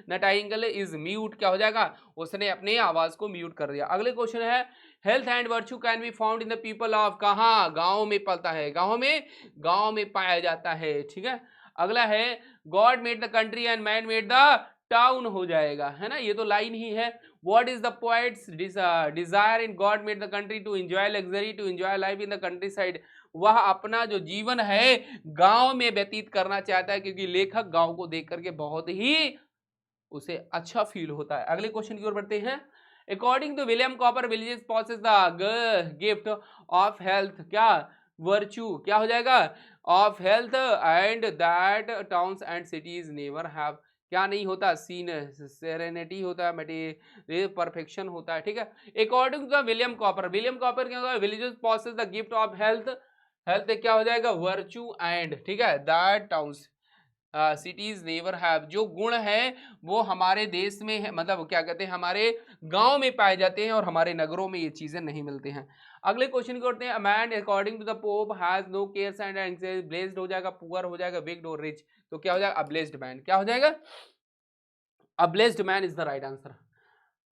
Nightingale is mute, क्या हो जाएगा, उसने अपने आवाज को म्यूट कर दिया। अगले क्वेश्चन है health and virtue can be found in the people of, कहाँ, गांव में पलता है, गांव में पाया जाता है, ठीक है। अगला है God made the country and man made the town, हो जाएगा, है ना, ये तो लाइन ही है। What is the poet's desire in God made the country to enjoy luxury, to enjoy life in the countryside, वह अपना जो जीवन है गांव में व्यतीत करना चाहता है, क्योंकि लेखक गांव को देख करके बहुत ही उसे अच्छा फील होता है। अगले क्वेश्चन की ओर बढ़ते हैं। According to William Cowper villages possess the gift of health, क्या, वर्च्यू, क्या हो जाएगा, of health and that towns and cities never have, क्या नहीं होता, सीन सेरेनिटी होता है, मटेरियल परफेक्शन होता है, ठीक है। अकॉर्डिंग टू विलियम कॉपर क्या होगा, villages possess the gift of health, health क्या हो जाएगा, वर्च्यू एंड, ठीक है, that towns cities never have, जो गुण है वो हमारे देश में है, मतलब क्या कहते हैं, हमारे गांव में पाए जाते हैं और हमारे नगरों में ये चीजें नहीं मिलती हैं। अगले क्वेश्चन को करते हैं। Man according to the Pope has no cares and anxiety, blessed हो जाएगा, पुअर हो जाएगा, विक्ड और रिच, तो क्या हो जाएगा, अब्लेस्ड मैन, क्या हो जाएगा, a blessed man is the right answer.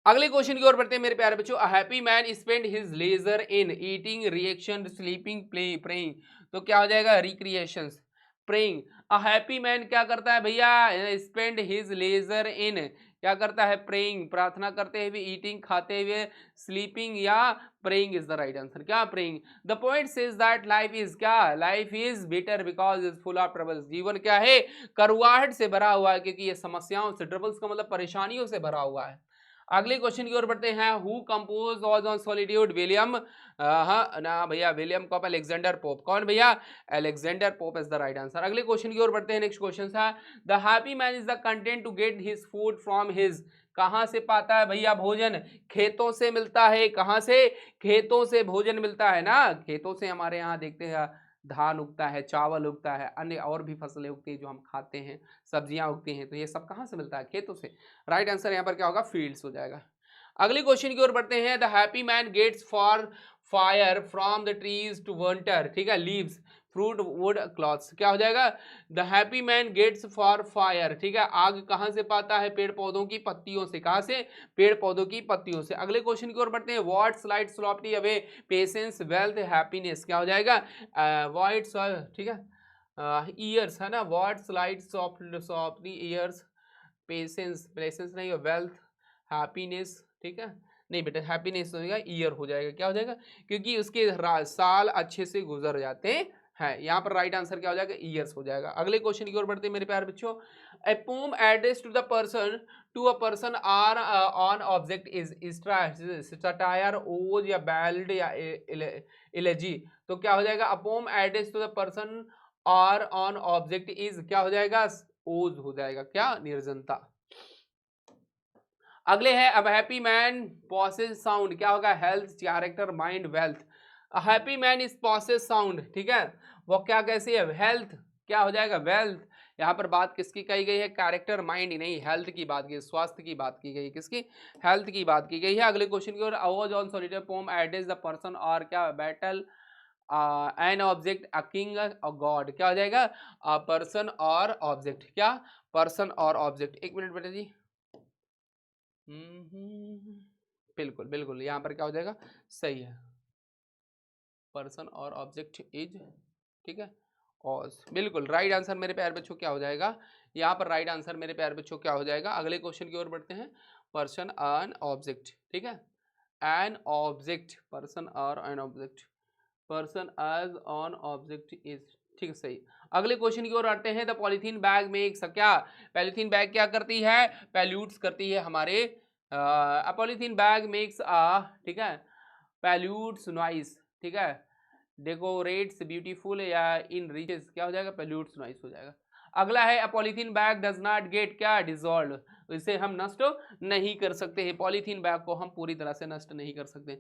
अगले क्वेश्चन की ओर बढ़ते हैं मेरे प्यारे बच्चों। A happy man spend his leisure in eating, reaction, sleeping, play, praying, तो क्या हो जाएगा, recreations, praying. A happy man क्या करता है भैया, स्पेंड हिज लेजर इन, क्या करता है, प्रेइंग, प्रार्थना करते हुए, ईटिंग, खाते हुए, स्लीपिंग, या praying is the right answer, क्या, praying. The point says that life is, क्या, life is bitter because is full of troubles, जीवन क्या है, करुआहट से भरा हुआ है, क्योंकि ये समस्याओं से, ट्रबल्स का मतलब परेशानियों से भरा हुआ है। अगले क्वेश्चन की ओर बढ़ते हैं। Who compose ode on solitude, William, हाँ ना भैया, विलियम कॉप, अलेक्जेंडर पोप, कौन भैया, Alexander Pope is the right answer. अगले क्वेश्चन की ओर बढ़ते हैं। नेक्स्ट क्वेश्चन था the happy man is the content to get his food from his, कहाँ से पाता है भैया भोजन, खेतों से मिलता है, कहाँ से, खेतों से भोजन मिलता है ना, खेतों से हमारे यहाँ देखते हैं धान उगता है, चावल उगता है, अन्य और भी फसलें उगती हैं जो हम खाते हैं, सब्जियां उगती हैं, तो ये सब कहाँ से मिलता है, खेतों से। राइट आंसर यहाँ पर क्या होगा, फील्ड्स हो जाएगा। अगले क्वेश्चन की ओर बढ़ते हैं। The happy man gets for fire from the trees to winter, ठीक है, लीव्स, फ्रूट, वुड, क्लॉथ्स, क्या हो जाएगा, the happy man gets for fire, ठीक है, आग कहाँ से पाता है, पेड़ पौधों की पत्तियों से, कहाँ से, पेड़ पौधों की पत्तियों से। अगले क्वेश्चन की ओर बढ़ते हैं। What slide slowly away patience wealth happiness, क्या हो जाएगा, व्हाइट, ठीक है, ईयर्स है ना, what slide softly years, patience, patience नहीं, वेल्थ, हैप्पीनेस, ठीक है, नहीं बेटा हैप्पीनेस होगा, ईयर हो जाएगा, क्या हो जाएगा, क्योंकि उसके साल अच्छे से गुजर जाते हैं, यहाँ पर राइट आंसर क्या हो जाएगा, ईयर्स हो जाएगा। अगले क्वेश्चन की ओर बढ़ते हैं मेरे प्यारे बच्चों। A poem address to the person, to a person or an object is satire, ode, या बैल्ड, या इलेजी, तो क्या हो जाएगा, a poem address to the person or an object is, क्या हो जाएगा, ओज हो जाएगा, क्या, निर्जनता। अगले है अब हैप्पी मैन पॉसेस साउंड, क्या होगा, health, character, mind, wealth. Happy man is possesses sound, ठीक है, वो क्या कैसी है, हेल्थ, क्या हो जाएगा, वेल्थ, यहाँ पर बात किसकी कही गई है, कैरेक्टर माइंड नहीं, हेल्थ की बात की, स्वास्थ्य की बात की गई है, किसकी, हेल्थ की बात की गई है। अगले क्वेश्चन की ओर, odes on solitaire poem address the person और क्या, battle an object, a king, a god, क्या हो जाएगा, पर्सन और ऑब्जेक्ट, क्या, पर्सन और ऑब्जेक्ट। एक मिनट बेटा जी, बिल्कुल बिल्कुल, यहाँ पर क्या हो जाएगा, सही है, पर्सन और ऑब्जेक्ट इज, ठीक है, ऑज, बिल्कुल राइट आंसर मेरे प्यारे बच्चों क्या हो जाएगा, यहाँ पर राइट आंसर मेरे प्यारे बच्चों क्या हो जाएगा। अगले क्वेश्चन की ओर बढ़ते हैं, पर्सन एन ऑब्जेक्ट, ठीक है, एन ऑब्जेक्ट, पर्सन और an object, person as on object is, ठीक है, सही। अगले क्वेश्चन की ओर आते हैं, द पॉलीथीन बैग मेक्स, क्या, पॉलीथीन बैग क्या करती है, पैल्यूट्स करती है हमारे, पॉलीथीन बैग मेक्स ठीक है, पैल्यूट्स नॉइस, ठीक है, डेकोरेट्स ब्यूटीफुल या इन रिचेस, क्या हो जाएगा, पैल्यूट्स नॉइस हो जाएगा। अगला है, a polythene bag does not get, क्या, डिजॉल्व, इसे हम नष्ट नहीं कर सकते हैं, पॉलीथीन बैग को हम पूरी तरह से नष्ट नहीं कर सकते।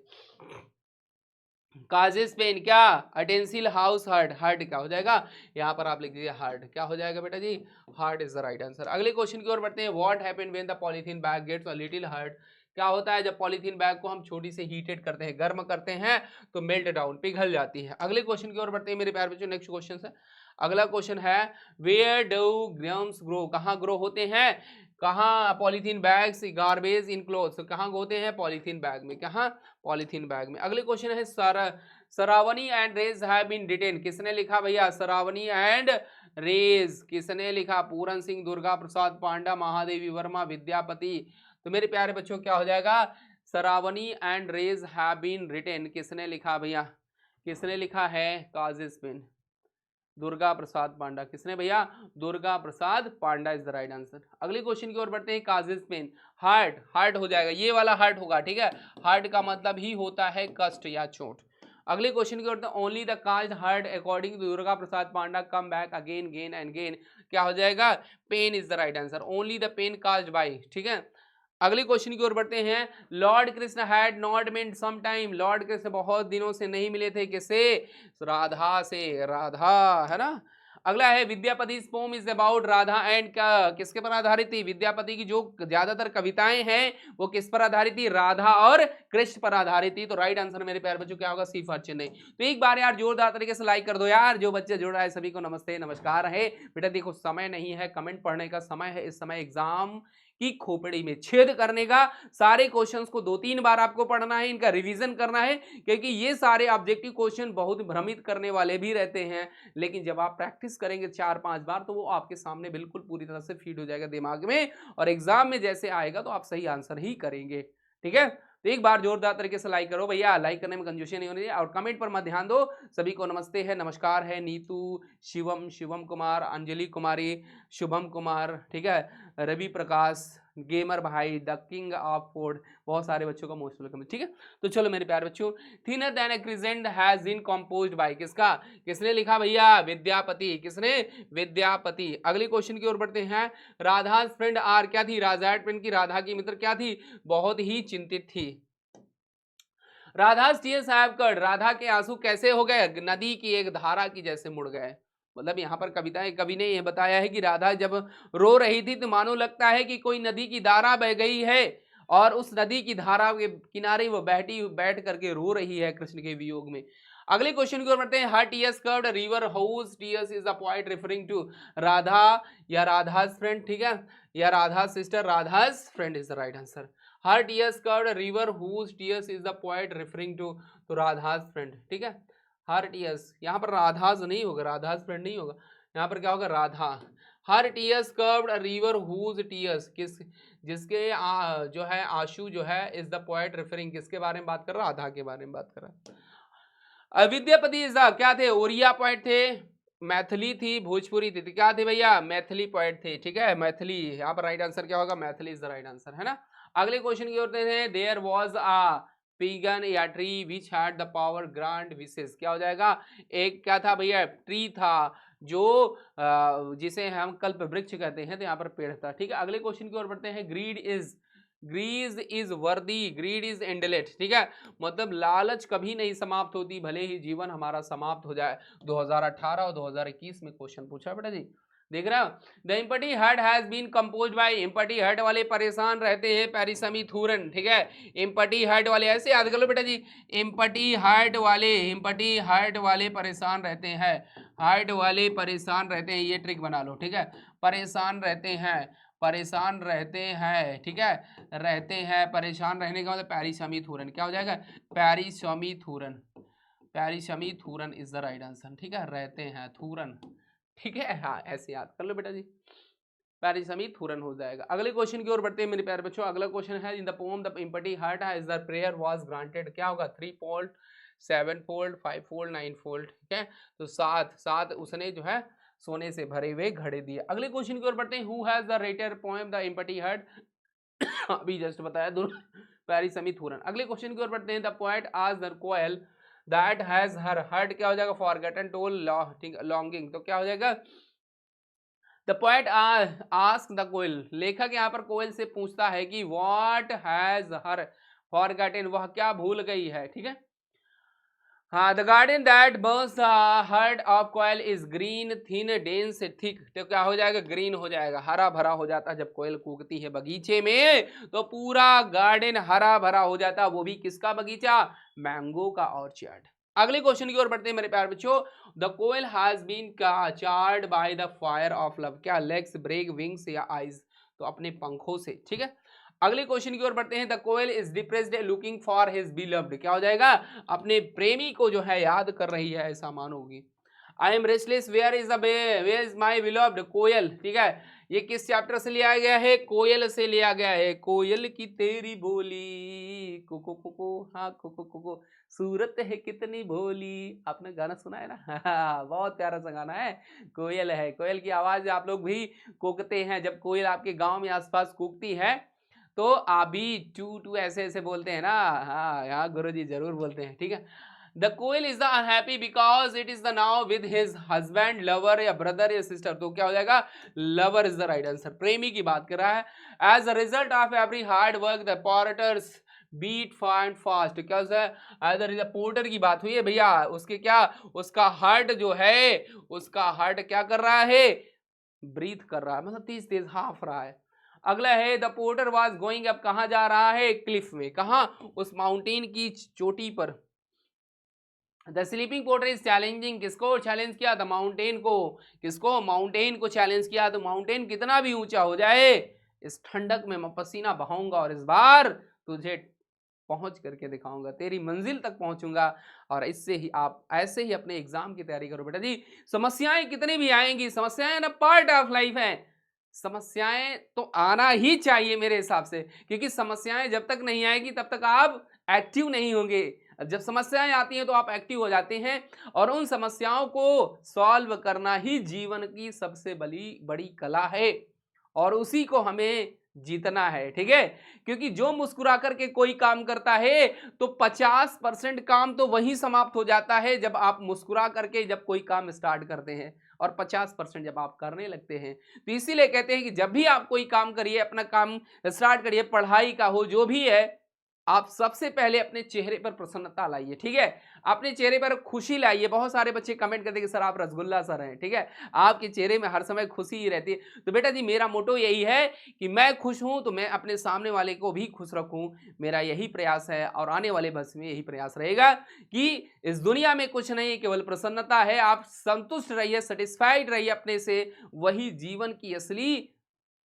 काजेस पेन, क्या, अटेंसिल हाउस हर्ट, हर्ट क्या हो जाएगा, यहाँ पर आप लिख दीजिए हर्ट, क्या हो जाएगा बेटा जी, hurt is the right answer. अगले क्वेश्चन की ओर बढ़ते हैं, what happened when the polythene bag gets a little hurt, क्या होता है जब पॉलीथीन बैग को हम छोटी से हीटेड करते हैं, गर्म करते हैं, तो मेल्ट डाउन, पिघल जाती है। अगले क्वेश्चन की ओर बढ़ते हैं मेरे प्यारे बच्चों, नेक्स्ट क्वेश्चन है, अगला क्वेश्चन है, वेयर डू ग्राम्स ग्रो, कहाँ ग्रो होते हैं, कहाँ, पॉलीथीन बैग्स, गार्बेज इन क्लोथ्स, कहाँ होते हैं, पॉलीथीन बैग में, कहाँ, पॉलीथीन बैग में। अगले क्वेश्चन है, सरावनी and rays have been detain, किसने लिखा भैया, सरावनी एंड रेज किसने लिखा, पूरन सिंह, दुर्गा प्रसाद पांडा, महादेवी वर्मा, विद्यापति। तो मेरे प्यारे बच्चों क्या हो जाएगा, सरावनी and rays have been written, किसने लिखा भैया, किसने लिखा है, काजिस बिन, दुर्गा प्रसाद पांडा, किसने भैया, दुर्गा प्रसाद पांडा इज द राइट आंसर। अगले क्वेश्चन की ओर बढ़ते हैं, काजिस पेन, हार्ट, हार्ट हो जाएगा, ये वाला हार्ट होगा, ठीक है, हार्ट का मतलब ही होता है कष्ट या चोट। अगले क्वेश्चन की ओर, only the caused hurt according to Durga Prasad Panda come back again gain and gain, क्या हो जाएगा, pain is the right answer, only the pain caused by, ठीक है। अगले क्वेश्चन की ओर बढ़ते हैं, lord Krishna had not meant some time, lord Krishna बहुत दिनों से नहीं मिले थे, किससे, राधा से, राधा है ना। अगला है, Vidyapati poem is about Radha and, क्या, किसके पर आधारित थी, विद्यापति की जो ज्यादातर कविताएं हैं वो किस पर आधारित थी, राधा और कृष्ण पर आधारित थी। तो राइट आंसर मेरे प्यारे बच्चों क्या होगा, सी फॉर चेन्नई। तो एक बार यार जोरदार तरीके से लाइक कर दो यार, जो बच्चे जुड़ रहा है सभी को नमस्ते नमस्कार है। बेटा देखो, समय नहीं है कमेंट पढ़ने का, समय है इस समय एग्जाम की खोपड़ी में छेद करने का। सारे क्वेश्चंस को 2-3 बार आपको पढ़ना है, इनका रिवीजन करना है, क्योंकि ये सारे ऑब्जेक्टिव क्वेश्चन बहुत भ्रमित करने वाले भी रहते हैं, लेकिन जब आप प्रैक्टिस करेंगे 4-5 बार तो वो आपके सामने बिल्कुल पूरी तरह से फीड हो जाएगा दिमाग में, और एग्जाम में जैसे आएगा तो आप सही आंसर ही करेंगे, ठीक है। तो एक बार जोरदार तरीके से लाइक करो भैया, लाइक करने में कंजूसी नहीं होनी चाहिए, और कमेंट पर मत ध्यान दो। सभी को नमस्ते है, नमस्कार है, नीतू, शिवम, शिवम कुमार, अंजलि कुमारी, शुभम कुमार, ठीक है, रवि प्रकाश, गेमर भाई, द किंग ऑफ फोर्ड, बहुत सारे बच्चों का मोस्ट वेलकम, ठीक है। तो चलो मेरे प्यारे बच्चों, thinner than a crescent has been composed by, किसका, किसने लिखा भैया, विद्यापति, किसने, विद्यापति। अगले क्वेश्चन की ओर बढ़ते हैं, राधा फ्रेंड आर, क्या थी, राजा की, राधा की मित्र क्या थी, बहुत ही चिंतित थी। Radha tears have cut, Radha के आंसू कैसे हो गए, नदी की एक धारा की जैसे मुड़ गए। मतलब यहाँ पर कविताएं कवि ने यह बताया है कि राधा जब रो रही थी तो मानो लगता है कि कोई नदी की धारा बह गई है, और उस नदी की धारा के किनारे वो बैठ करके रो रही है कृष्ण के वियोग में। अगले क्वेश्चन की ओर बढ़ते हैं, her tears curved river whose tears is the poet referring to, Radha या राधा's फ्रेंड, ठीक है, या Radha sister, Radha's friend is the right answer. Her tears curved river whose tears is the poet referring to, तो राधा's फ्रेंड, ठीक है। हर टीयर्स, यहाँ पर राधा's नहीं होगा, राधा's फ्रेंड नहीं होगा, यहाँ पर क्या होगा, Radha. Her tears curved river whose tears, किस, जिसके जो है आंसू जो है, इज द पोएट रेफरिंग, किसके बारे में बात कर रहा है, राधा के बारे में बात कर रहा है। विद्यापति इज क्या थे, ओरिया पोएट थे, मैथिली थी, भोजपुरी थी, क्या थे भैया, मैथिली पोएट थे, ठीक है, मैथिली। यहाँ पर राइट आंसर क्या होगा, Maithili is the right answer, है ना। अगले क्वेश्चन की ओर हैं, देयर वाज अ पीगन या tree which had the power grant wishes, क्या हो जाएगा, एक क्या था भैया, ट्री था जो जिसे हम कल्प वृक्ष कहते हैं, तो यहाँ पर पेड़ था, ठीक है। अगले क्वेश्चन की ओर बढ़ते हैं, greed is worthy, greed is endless, ठीक है, मतलब लालच कभी नहीं समाप्त होती, भले ही जीवन हमारा समाप्त हो जाए। 2018 और 2021 में क्वेश्चन पूछा बेटा जी, देख रहा हो, the empty heart has been compose by, empty heart वाले परेशान रहते हैं पैरिसमीथुरन, ठीक है। इम्पटी हर्ट वाले ऐसे याद कर लो बेटा जी, इम्पटी हर्ट वाले परेशान रहते हैं, हर्ट वाले परेशान रहते हैं, ये ट्रिक बना लो, ठीक है। परेशान रहते हैं, परेशान रहते हैं, ठीक है, रहते हैं, परेशान रहने का मतलब पैरिसमीथुरन, क्या हो जाएगा, पैरिसमीथुरन, पैरिसमीथुरन इज द राइट आंसर, ठीक है। रहते हैं थूरन, ठीक है, हाँ ऐसे याद कर लो बेटा जी, पैरिसमीथुरन हो जाएगा। अगले क्वेश्चन की ओर बढ़ते हैं मेरे प्यारे बच्चों। अगला क्वेश्चन है, in the poem the empty heart has the prayer was granted, क्या होगा, 3 फोल्ड, 7 फोल्ड, 5 फोल्ड, 9 फोल्ड, ठीक है। तो सात उसने जो है सोने से भरे हुए घड़े दिए। अगले क्वेश्चन की ओर बढ़ते हैं, who has the writer poem the empty heart, अभी जस्ट बताया दोनों, पैरिसमीथुरन। अगले क्वेश्चन की ओर बढ़ते हैं, the poet as the koel that has her heart, क्या हो जाएगा, फॉरगेटन टोल लॉन्गिंग, तो क्या हो जाएगा, द पोएट आस्क द कोयल, लेखक यहाँ पर कोयल से पूछता है कि व्हाट हैज हर फॉरगेटन, वह क्या भूल गई है, ठीक है। हाँ, the garden that burns the heart of koel is green thin dense thick, तो क्या हो जाएगा, ग्रीन हो जाएगा, हरा भरा हो जाता है। जब कोयल कूकती है बगीचे में तो पूरा गार्डन हरा भरा हो जाता है, वो भी किसका बगीचा, मैंगो का ऑर्चर्ड। अगले क्वेश्चन की ओर बढ़ते हैं मेरे प्यारे बच्चों, the koel has been charred by the fire of love, क्या लेग्स, ब्रेक, विंग्स या आइज, तो अपने पंखों से, ठीक है। अगले क्वेश्चन की ओर बढ़ते हैं, the koel is depressed looking for his beloved, क्या हो जाएगा, अपने प्रेमी को जो है याद कर रही है, ऐसा मानोगी। I am restless where is the where is my beloved, koel, ठीक है। ये किस चैप्टर से लिया गया है, कोयल से लिया गया है। कोयल की तेरी बोली कुकु कुकु, हाँ कुकु कुकु, सूरत है कितनी भोली, आपने गाना सुना है ना, हाँ, बहुत प्यारा सा गाना है, कोयल है। कोयल की आवाज आप लोग भी कूकते हैं, जब कोयल आपके गांव में आसपास कूकती है तो आप भी टू टू ऐसे ऐसे बोलते हैं ना, हाँ यहाँ गुरुजी जरूर बोलते हैं, ठीक है। The koel is the unhappy because it is the now with his husband, lover या ब्रदर या सिस्टर, तो क्या हो जाएगा, lover is the right answer, प्रेमी की बात कर रहा है। As a result of every hard work the porters beat find fast, क्या है, पोर्टर की बात हुई है भैया, उसके क्या, उसका हार्ट जो है, उसका हार्ट क्या कर रहा है, ब्रीथ कर रहा है, मतलब तेज तेज हाफ रहा है। अगला है, द पोर्टर वाज गोइंग, अब कहाँ जा रहा है, क्लिफ में, कहाँ, उस माउंटेन की चोटी पर। The sleeping porter is challenging, किसको चैलेंज किया, द माउंटेन को, किसको, माउंटेन को चैलेंज किया। तो माउंटेन कितना भी ऊंचा हो जाए, इस ठंडक में मैं पसीना बहाऊंगा और इस बार तुझे पहुंच करके दिखाऊंगा, तेरी मंजिल तक पहुंचूंगा। और इससे ही आप ऐसे ही अपने एग्जाम की तैयारी करो बेटा जी। समस्याएं कितनी भी आएंगी, समस्याएं ना पार्ट ऑफ लाइफ है, समस्याएं तो आना ही चाहिए मेरे हिसाब से, क्योंकि समस्याएं जब तक नहीं आएगी तब तक आप एक्टिव नहीं होंगे। जब समस्याएं आती हैं तो आप एक्टिव हो जाते हैं, और उन समस्याओं को सॉल्व करना ही जीवन की सबसे बड़ी बड़ी कला है, और उसी को हमें जीतना है, ठीक है। क्योंकि जो मुस्कुरा करके कोई काम करता है तो 50% काम तो वहीं समाप्त हो जाता है जब आप मुस्कुरा करके जब कोई काम स्टार्ट करते हैं, और 50% जब आप करने लगते हैं। तो इसीलिए कहते हैं कि जब भी आप कोई काम करिए, अपना काम स्टार्ट करिए, पढ़ाई का हो जो भी है, आप सबसे पहले अपने चेहरे पर प्रसन्नता लाइए, ठीक है। अपने चेहरे पर खुशी लाइए। बहुत सारे बच्चे कमेंट करते हैं कि सर आप रसगुल्ला सर हैं, ठीक है, आपके चेहरे में हर समय खुशी ही रहती है। तो बेटा जी मेरा मोटो यही है कि मैं खुश हूं तो मैं अपने सामने वाले को भी खुश रखूं, मेरा यही प्रयास है, और आने वाले बस में यही प्रयास रहेगा कि इस दुनिया में कुछ नहीं, केवल प्रसन्नता है। आप संतुष्ट रहिए, सेटिस्फाइड रहिए अपने से, वही जीवन की असली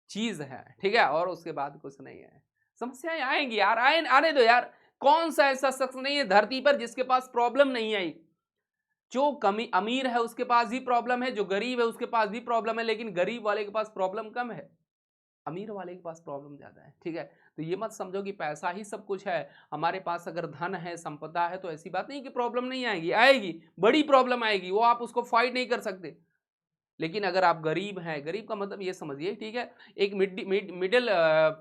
चीज है, ठीक है, और उसके बाद कुछ नहीं है। समस्याएं आएंगी यार, आने दो यार। कौन सा ऐसा शख्स नहीं है धरती पर जिसके पास प्रॉब्लम नहीं आई। जो कमी अमीर है उसके पास भी प्रॉब्लम है, जो गरीब है उसके पास भी प्रॉब्लम है, लेकिन गरीब वाले के पास प्रॉब्लम कम है, अमीर वाले के पास प्रॉब्लम ज्यादा है, ठीक है। तो ये मत समझो कि पैसा ही सब कुछ है, हमारे पास अगर धन है, संपदा है, तो ऐसी बात नहीं कि प्रॉब्लम नहीं आएगी, आएगी, बड़ी प्रॉब्लम आएगी, वो आप उसको फाइट नहीं कर सकते। लेकिन अगर आप गरीब हैं, गरीब का मतलब ये समझिए, ठीक है, एक मिडिल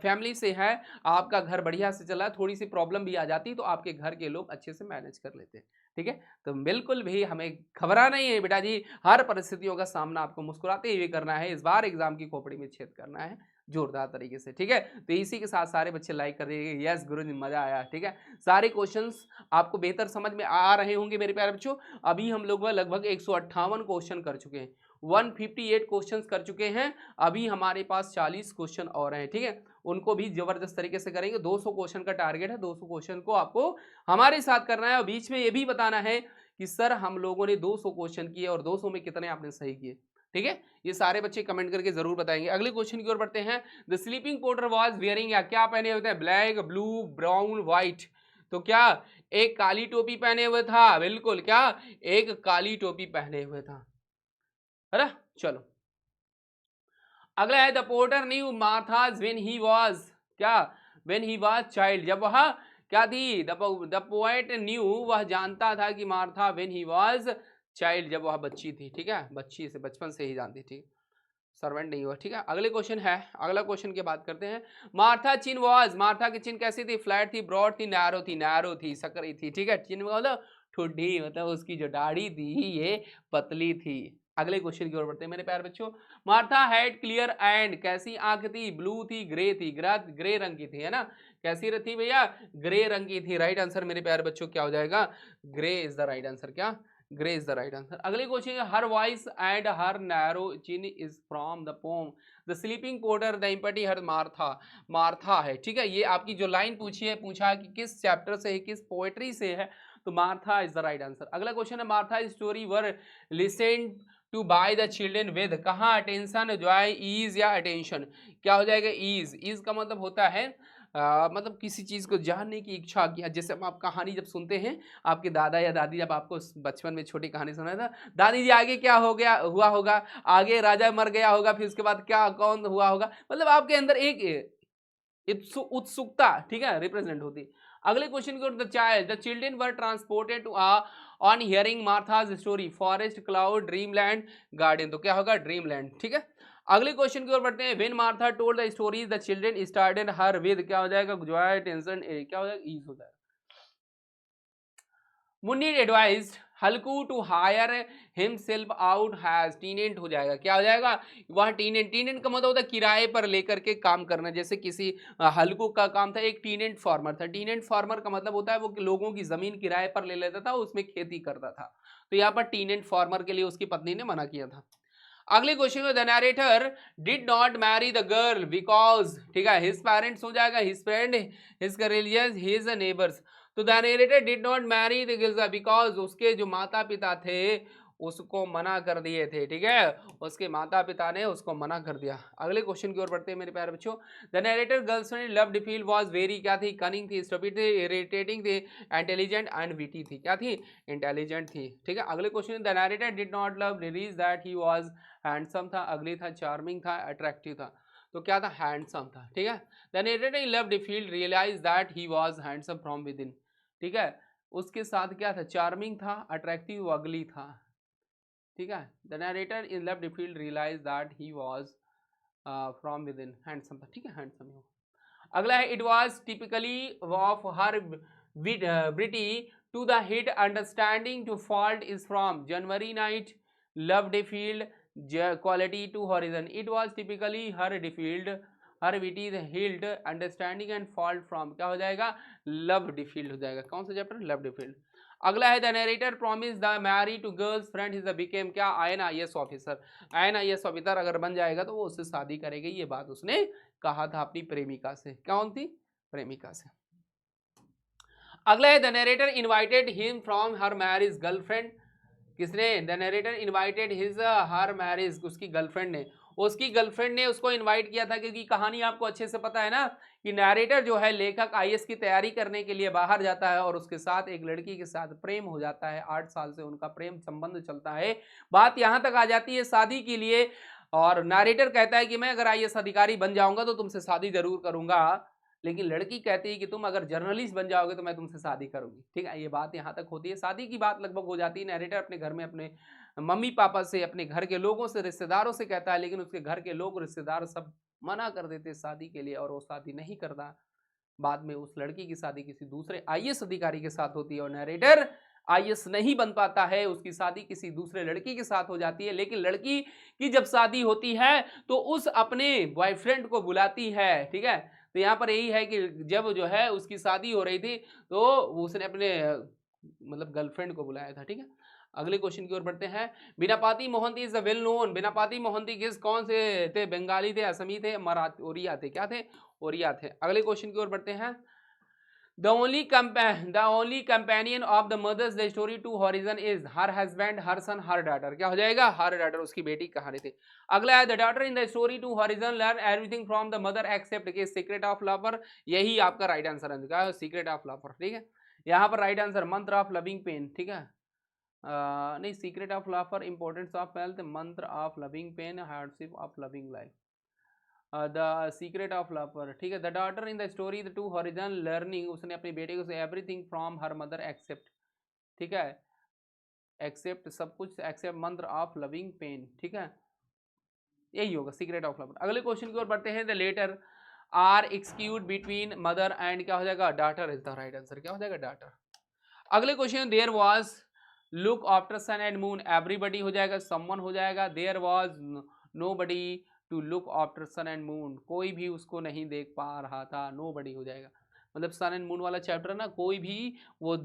फैमिली से है, आपका घर बढ़िया से चला, थोड़ी सी प्रॉब्लम भी आ जाती तो आपके घर के लोग अच्छे से मैनेज कर लेते हैं, ठीक है। तो बिल्कुल भी हमें घबराना नहीं है बेटा जी, हर परिस्थितियों का सामना आपको मुस्कुराते हुए करना है। इस बार एग्जाम की खोपड़ी में छेद करना है जोरदार तरीके से, ठीक है। तो इसी के साथ सारे बच्चे लाइक कर दीजिए, यस गुरु जी मजा आया, ठीक है। सारे क्वेश्चंस आपको बेहतर समझ में आ रहे होंगे मेरे प्यारे बच्चों। अभी हम लोग लगभग 158 क्वेश्चन कर चुके हैं, 158 क्वेश्चंस कर चुके हैं, अभी हमारे पास 40 क्वेश्चन और हैं, ठीक है, उनको भी जबरदस्त तरीके से करेंगे। 200 क्वेश्चन का टारगेट है, 200 क्वेश्चन को आपको हमारे साथ करना है और बीच में ये भी बताना है कि सर हम लोगों ने 200 क्वेश्चन किए और 200 में कितने आपने सही किए, ठीक है, ये सारे बच्चे कमेंट करके जरूर बताएंगे। अगले क्वेश्चन की ओर बढ़ते हैं। The sleeping porter was wearing, या क्या पहने हुए थे, ब्लैक, ब्लू, ब्राउन, व्हाइट, तो क्या एक काली टोपी पहने हुए था, बिल्कुल, क्या एक काली टोपी पहने हुए था, है ना। चलो अगला है, the porter new मार्थाज when he was, क्या व्हेन ही वाज चाइल्ड, जब वह क्या थी, द पोएट न्यू, वह जानता था कि Martha when he was child, जब वह बच्ची थी, ठीक है, बच्ची से बचपन से ही जानती थी, सर्वेंट नहीं हुआ, ठीक है। अगले क्वेश्चन है, अगला क्वेश्चन की बात करते हैं। मार्था चिन वाज, मार्था की चिन कैसी थी, फ्लैट थी, ब्रॉड थी, नैरो थी, सकरी थी, ठीक है। चिन मतलब ठुड्डी, मतलब उसकी जो दाढ़ी थी ये पतली थी। अगले क्वेश्चन की ओर बढ़ते हैं मेरे प्यारे बच्चों। मार्था हैड क्लियर एंड, कैसी आंख थी, ब्लू थी, ग्रे थी, ग्रे रंग की थी, है ना, कैसी थी भैया, ग्रे रंग की थी। राइट आंसर मेरे प्यारे बच्चों क्या हो जाएगा, grey is the right answer, क्या grey is the right answer. अगले क्वेश्चन है, her voice and her narrow chin is from the poem, the sleeping porter, the empty her Martha, Martha है, ठीक है, ये आपकी जो लाइन पूछी है, पूछा है कि किस चैप्टर से है, किस पोएट्री से है, तो Martha is the right answer. अगला क्वेश्चन है, Martha story were listen to by the children with, कहाँ अटेंशन, जॉय, ईज या अटेंशन, क्या हो जाएगा, ईज का मतलब होता है मतलब किसी चीज़ को जानने की इच्छा की, जैसे आप कहानी जब सुनते हैं, आपके दादा या दादी जब आपको बचपन में छोटी कहानी सुनाया था, दादी जी आगे क्या हो गया हुआ होगा, आगे राजा मर गया होगा, फिर उसके बाद क्या कौन हुआ होगा, मतलब आपके अंदर एक उत्सुकता, ठीक है, रिप्रेजेंट होती। अगले क्वेश्चन की, the children were transported to on hearing Martha's story, forest, cloud, dreamland, garden, तो क्या होगा, ड्रीमलैंड, ठीक है। अगले क्वेश्चन की ओर बढ़ते हैं। When Martha told the stories the children started her with, क्या हो जाएगा, जॉय, टेंशन, क्या हो जाएगा, ईज हो जाएगा। Munni advised Halku to hire himself out has, tenant हो जाएगा, क्या हो जाएगा, वह टीनेंट का मतलब होता है किराए पर लेकर के काम करना, जैसे किसी हल्कू का काम था, एक टीनेंट फार्मर था, टीनेंट फार्मर का मतलब होता है वो लोगों की जमीन किराए पर ले लेता था, उसमें खेती करता था, तो यहाँ पर टीनेंट फार्मर के लिए उसकी पत्नी ने मना किया था। अगले क्वेश्चन में, the narrator did not marry the girl because, ठीक है, हिज पेरेंट्स हो जाएगा, his friend, his religious, his neighbours, तो the narrator did not marry the girl because, उसके जो माता पिता थे उसको मना कर दिए थे, ठीक है, उसके माता पिता ने उसको मना कर दिया। अगले क्वेश्चन की ओर बढ़ते हैं मेरे प्यारे बच्चों। The narrator girlfriend loved feel was very, क्या थी, कनिंग थी, स्टूपिड थी, इरिटेटिंग थी, इंटेलिजेंट एंड विटी थी, क्या थी, इंटेलिजेंट थी, ठीक है। अगले question, the narrator did not love release that he was handsome था, अगली था, चार्मिंग था, अट्रैक्टिव था, तो क्या था, हैंडसम था, ठीक है। The narrator in loved field realize that he was handsome from within, ठीक है, उसके साथ क्या था, चार्मिंग था, अट्रैक्टिव, अगली था, ठीक है। The narrator in loved field realize that he was from within, handsome था, ठीक है, हैंडसम हो। अगला है, it was typically of her pretty to the hit understanding to fault is from, January night, love defiled, quality to horizon, it was typically her defiled, her witty hilled, understanding and fault from, क्या हो जाएगा, love डिफील्ड हो जाएगा, कौन सा chapter, love defiled. अगला है, the narrator promise the marry to girls friend is the became, क्या IAS ऑफिसर, IAS ऑफिसर अगर बन जाएगा तो वो उससे शादी करेगी, ये बात उसने कहा था अपनी प्रेमिका से, कौन थी, प्रेमिका से। अगला है, the narrator invited him from her marriage girlfriend, किसने, the narrator invited his her marriage, उसकी गर्लफ्रेंड ने, उसकी गर्लफ्रेंड ने उसको इनवाइट किया था, क्योंकि कहानी आपको अच्छे से पता है ना कि नरेटर जो है लेखक IAS की तैयारी करने के लिए बाहर जाता है और उसके साथ एक लड़की के साथ प्रेम हो जाता है, 8 साल से उनका प्रेम संबंध चलता है, बात यहाँ तक आ जाती है शादी के लिए, और नरेटर कहता है कि मैं अगर IAS अधिकारी बन जाऊंगा तो तुमसे शादी जरूर करूंगा, लेकिन लड़की कहती है कि तुम अगर जर्नलिस्ट बन जाओगे तो मैं तुमसे शादी करूंगी, ठीक है, ये बात यहाँ तक होती है, शादी की बात लगभग हो जाती है। नरेटर अपने घर में अपने मम्मी पापा से, अपने घर के लोगों से, रिश्तेदारों से कहता है, लेकिन उसके घर के लोग, रिश्तेदार सब मना कर देते शादी के लिए और वो शादी नहीं करता। बाद में उस लड़की की शादी किसी दूसरे IAS अधिकारी के साथ होती है और नरेटर IAS नहीं बन पाता है, उसकी शादी किसी दूसरे लड़की के साथ हो जाती है, लेकिन लड़की की जब शादी होती है तो उस अपने बॉयफ्रेंड को बुलाती है, ठीक है। तो यहाँ पर यही है कि जब जो है उसकी शादी हो रही थी तो उसने अपने मतलब गर्लफ्रेंड को बुलाया था, ठीक है। अगले क्वेश्चन की ओर बढ़ते हैं। Binapati Mohanty is well known. Binapati Mohanty किस कौन से थे? बंगाली थे, असमी थे, मराठी, ओरिया थे। क्या थे? ओरिया थे। अगले क्वेश्चन की ओर बढ़ते हैं। The only companion of the mother's the story to Horizon is her husband, her son, her daughter. क्या हो जाएगा? her daughter, उसकी बेटी कहानी थी। अगला है the daughter in the story to Horizon learn everything from the mother except के secret of lover। यही आपका राइट आंसर है। क्या है? secret of lover। ठीक है, यहाँ पर right answer mantra of loving pain. ठीक है, नहीं, secret of laughter, importance of health, mantra of loving pain, hardship of loving life, the secret of laughter. ठीक है, the daughter in the story the to horizon learning, उसने अपनी बेटे को से everything from her mother except. ठीक है, accept सब कुछ, एक्सेप्ट मंत्र ऑफ लविंग पेन। ठीक है, यही होगा सीक्रेट ऑफ लाफर। अगले क्वेश्चन की ओर बढ़ते हैं। The letter are execute between mother and क्या हो जाएगा? Daughter is the right answer. क्या हो जाएगा? डॉटर। अगले question, there was look after sun and moon, everybody हो जाएगा, समवन हो जाएगा, there was nobody to look after sun and moon, कोई भी उसको नहीं देख पा रहा था, नोबडी हो जाएगा। मतलब सन एंड मून वाला चैप्टर ना, कोई भी वो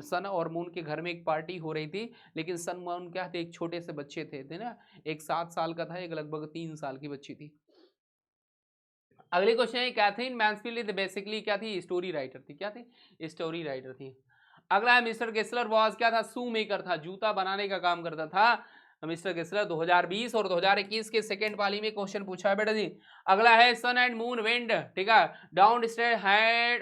सन और मून के घर में एक पार्टी हो रही थी, लेकिन सन मून क्या थे? एक छोटे से बच्चे थे ना, एक 7 साल का था, एक लगभग 3 साल की बच्ची थी। अगले क्वेश्चन है, कैथरीन मैन्सफील्ड बेसिकली क्या थी? स्टोरी राइटर थी। क्या थी? स्टोरी राइटर थी। अगला है मिस्टर गेस्लर वाज क्या था? शू मेकर था, जूता बनाने का काम करता था मिस्टर गेस्लर। 2020 और 2021 के सेकेंड पाली में क्वेश्चन पूछा है बेटा जी। अगला है सन एंड मून वेंड, ठीक है, down stayed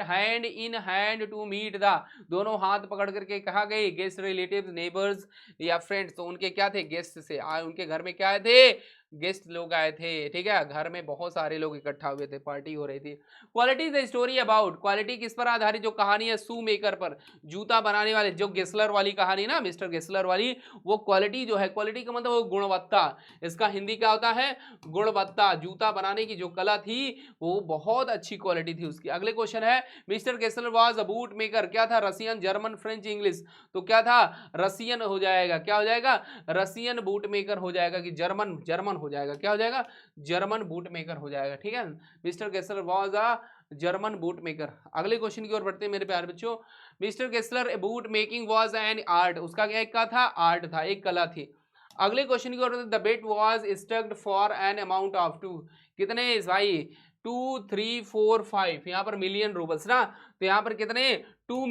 hand in hand to meet the, दोनों हाथ पकड़ करके कहा गए गेस्ट रिलेटिव्स नेबर्स या फ्रेंड्स, तो उनके क्या थे? गेस्ट से उनके घर में क्या थे? गेस्ट लोग आए थे। ठीक है, घर में बहुत सारे लोग इकट्ठा हुए थे, पार्टी हो रही थी। Quality is the story about, quality किस पर आधारित? जो कहानी है शू मेकर पर, जूता बनाने वाले, जो गेस्लर वाली कहानी ना, मिस्टर गेस्लर वाली, वो क्वालिटी जो है, क्वालिटी का मतलब वो गुणवत्ता, इसका हिंदी क्या होता है? गुणवत्ता। जूता बनाने की जो कला थी वो बहुत अच्छी क्वालिटी थी उसकी। अगले क्वेश्चन है, mister Gessler was a boot maker, क्या था? रसियन, जर्मन, फ्रेंच, इंग्लिश, तो क्या था? रसियन हो जाएगा। क्या हो जाएगा? रसियन बूट मेकर हो जाएगा कि जर्मन? जर्मन हो जाएगा। क्या हो जाएगा? जर्मन बूट मेकर हो जाएगा। ठीक है, mister Gessler was a German boot maker. अगले क्वेश्चन की ओर बढ़ते हैं मेरे प्यारे बच्चों। Mister Gessler boot making was an art, उसका क्या एक का था? आर्ट था, एक कला थी। अगले क्वेश्चन की ओर बढ़ते हैं। The bet was stucked for an amount of 2, कितने भाई? 2 3 4 5, यहाँ पर मिलियन रूबल्स ना, तो यहाँ पर कितने? 2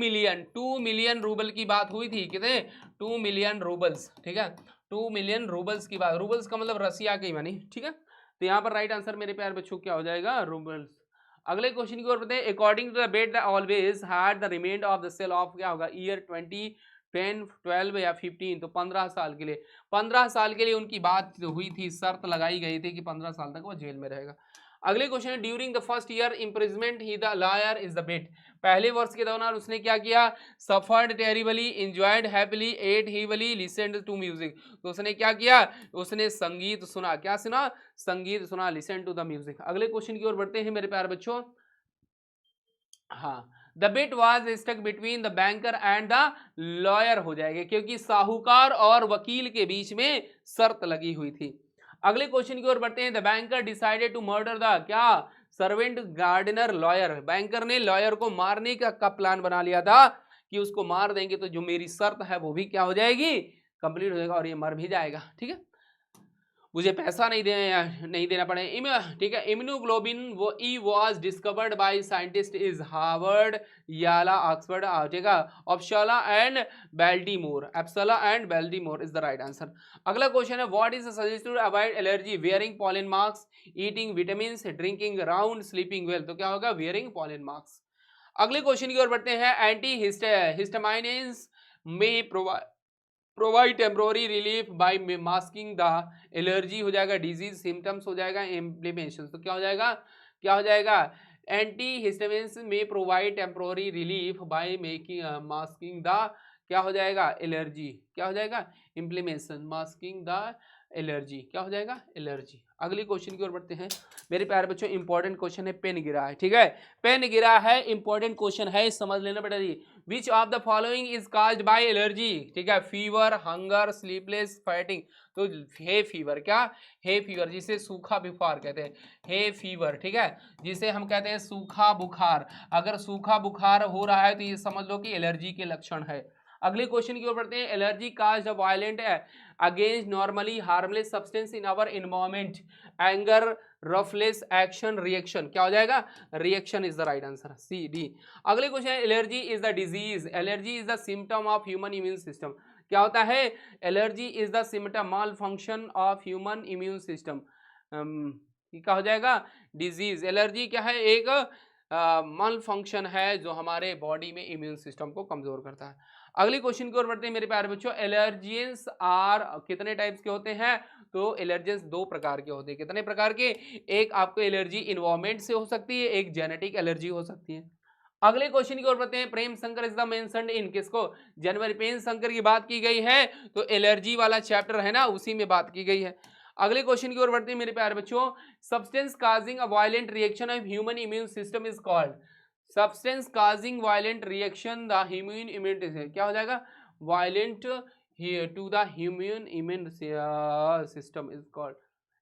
मिलियन रूबल की बात हुई थी। कितने? 2 मिलियन रूबल्स। ठीक है, 2 मिलियन रूबल्स की बात, रूबल्स का मतलब रसिया की मनी। ठीक है, तो यहाँ पर राइट आंसर मेरे प्यारे बच्चों क्या हो जाएगा? रूबल्स। अगले क्वेश्चन की ओर बढ़ते हैं। According to the bet the always had the remand of the sale of, क्या होगा? ईयर 20 10 12 या 15, तो 15 साल के लिए, 15 साल के लिए उनकी बात हुई थी, शर्त लगाई गई थी कि 15 साल तक वो जेल में रहेगा। अगले क्वेश्चन है, during the first year imprisonment he the lawyer is the bet, पहले वर्ष के दौरान उसने क्या किया? Suffered terribly, enjoyed happily, ate heavily, listened to music, तो उसने क्या किया? उसने संगीत सुना। क्या सुना? संगीत सुना, लिसन टू द म्यूजिक। अगले क्वेश्चन की ओर बढ़ते हैं मेरे प्यारे बच्चों। हाँ, the bit was stuck between the banker and the lawyer हो जाएगा, क्योंकि साहूकार और वकील के बीच में शर्त लगी हुई थी। अगले क्वेश्चन की ओर बढ़ते हैं। The banker decided to murder the, क्या? सर्वेंट गार्डनर लॉयर, बैंकर ने लॉयर को मारने का प्लान बना लिया था कि उसको मार देंगे तो जो मेरी शर्त है वो भी क्या हो जाएगी? कंप्लीट हो जाएगा और ये मर भी जाएगा। ठीक है, मुझे पैसा नहीं देना पड़ेगा। ठीक है, इम्यूनोग्लोबिन वो E was discovered by scientist is Harvard, Yale, Oxford, ठीक है, Uppsala and Baltimore, Uppsala and Baltimore is the right answer. अगला क्वेश्चन है, what is suggested to avoid allergy? Wearing pollen mask, eating vitamins, drinking round, sleeping well, तो क्या होगा? Wearing pollen mask. अगले question की ओर बढ़ते हैं। Antihistamines may provide temporary relief by masking the, allergy हो जाएगा, डिजीज सिम्टम्स हो जाएगा, इम्प्लीमेशन, तो क्या हो जाएगा? क्या हो जाएगा? एंटी हिस्टामिन्स में provide temporary relief by making masking the, क्या हो जाएगा? एलर्जी। क्या हो जाएगा? इम्प्लीमेशन, मास्किंग द एलर्जी, क्या हो जाएगा? एलर्जी। अगले क्वेश्चन की ओर बढ़ते हैं मेरे प्यारे बच्चों। इंपॉर्टेंट क्वेश्चन है, पेन गिरा है। ठीक है, पेन गिरा है, इंपॉर्टेंट क्वेश्चन है, समझ लेना बेटा जी। Which of the following is caused by allergy? ठीक है, फीवर, हंगर, स्लीपलेस, फाइटिंग, तो हे फीवर, क्या? हे फीवर, जिसे सूखा बुखार कहते हैं, हे फीवर। ठीक है, जिसे हम कहते हैं सूखा बुखार। अगर सूखा बुखार हो रहा है तो ये समझ लो कि एलर्जी के लक्षण है। अगले क्वेश्चन की ओर बढ़ते हैं। Allergy cause a violent against normally harmless substance in our environment, anger, ruthless, action, reaction. क्या हो जाएगा? Reaction is the right answer, C D. अगले क्वेश्चन है allergy is the disease, allergy is the symptom of human immune system. क्या होता है? Allergy is the symptom malfunction of human immune system. क्या हो जाएगा? डिजीज। एलर्जी क्या है? एक मल फंक्शन है जो हमारे बॉडी में इम्यून सिस्टम को कमजोर करता है। अगले क्वेश्चन की ओर बढ़ते हैं मेरे प्यारे बच्चों। एलर्जियंस आर कितने टाइप्स के होते हैं? तो एलर्जेंस दो प्रकार के होते हैं। कितने प्रकार के? एक आपको एलर्जी इन्वायरमेंट से हो सकती है, एक जेनेटिक एलर्जी हो सकती है। अगले क्वेश्चन की ओर बढ़ते हैं। Prem Shankar is the mentioned in, किसको? जनवरी। प्रेम शंकर की बात की गई है तो एलर्जी वाला चैप्टर है ना, उसी में बात की गई है। अगले क्वेश्चन की ओर बढ़ते हैं मेरे प्यारे बच्चों। Substance causing a violent reaction of human immune system is called. Substance causing violent reaction the human immune, क्या हो जाएगा? Violent to the human immune system is called.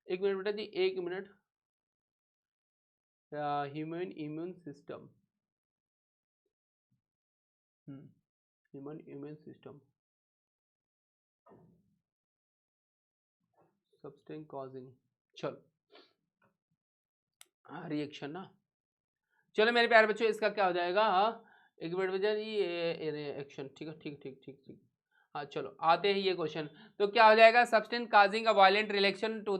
एक मिनट बेटा जी, एक minute. Human immune system, human immune system, substance causing, चलो reaction ना। चलो मेरे प्यारे बच्चों, इसका क्या हो जाएगा? एक मिनट बच्चा जी, ये एक्शन। ठीक है, ठीक ठीक ठीक ठीक। हाँ चलो आते हैं ये क्वेश्चन। तो क्या हो जाएगा? Substance causing a violent reaction to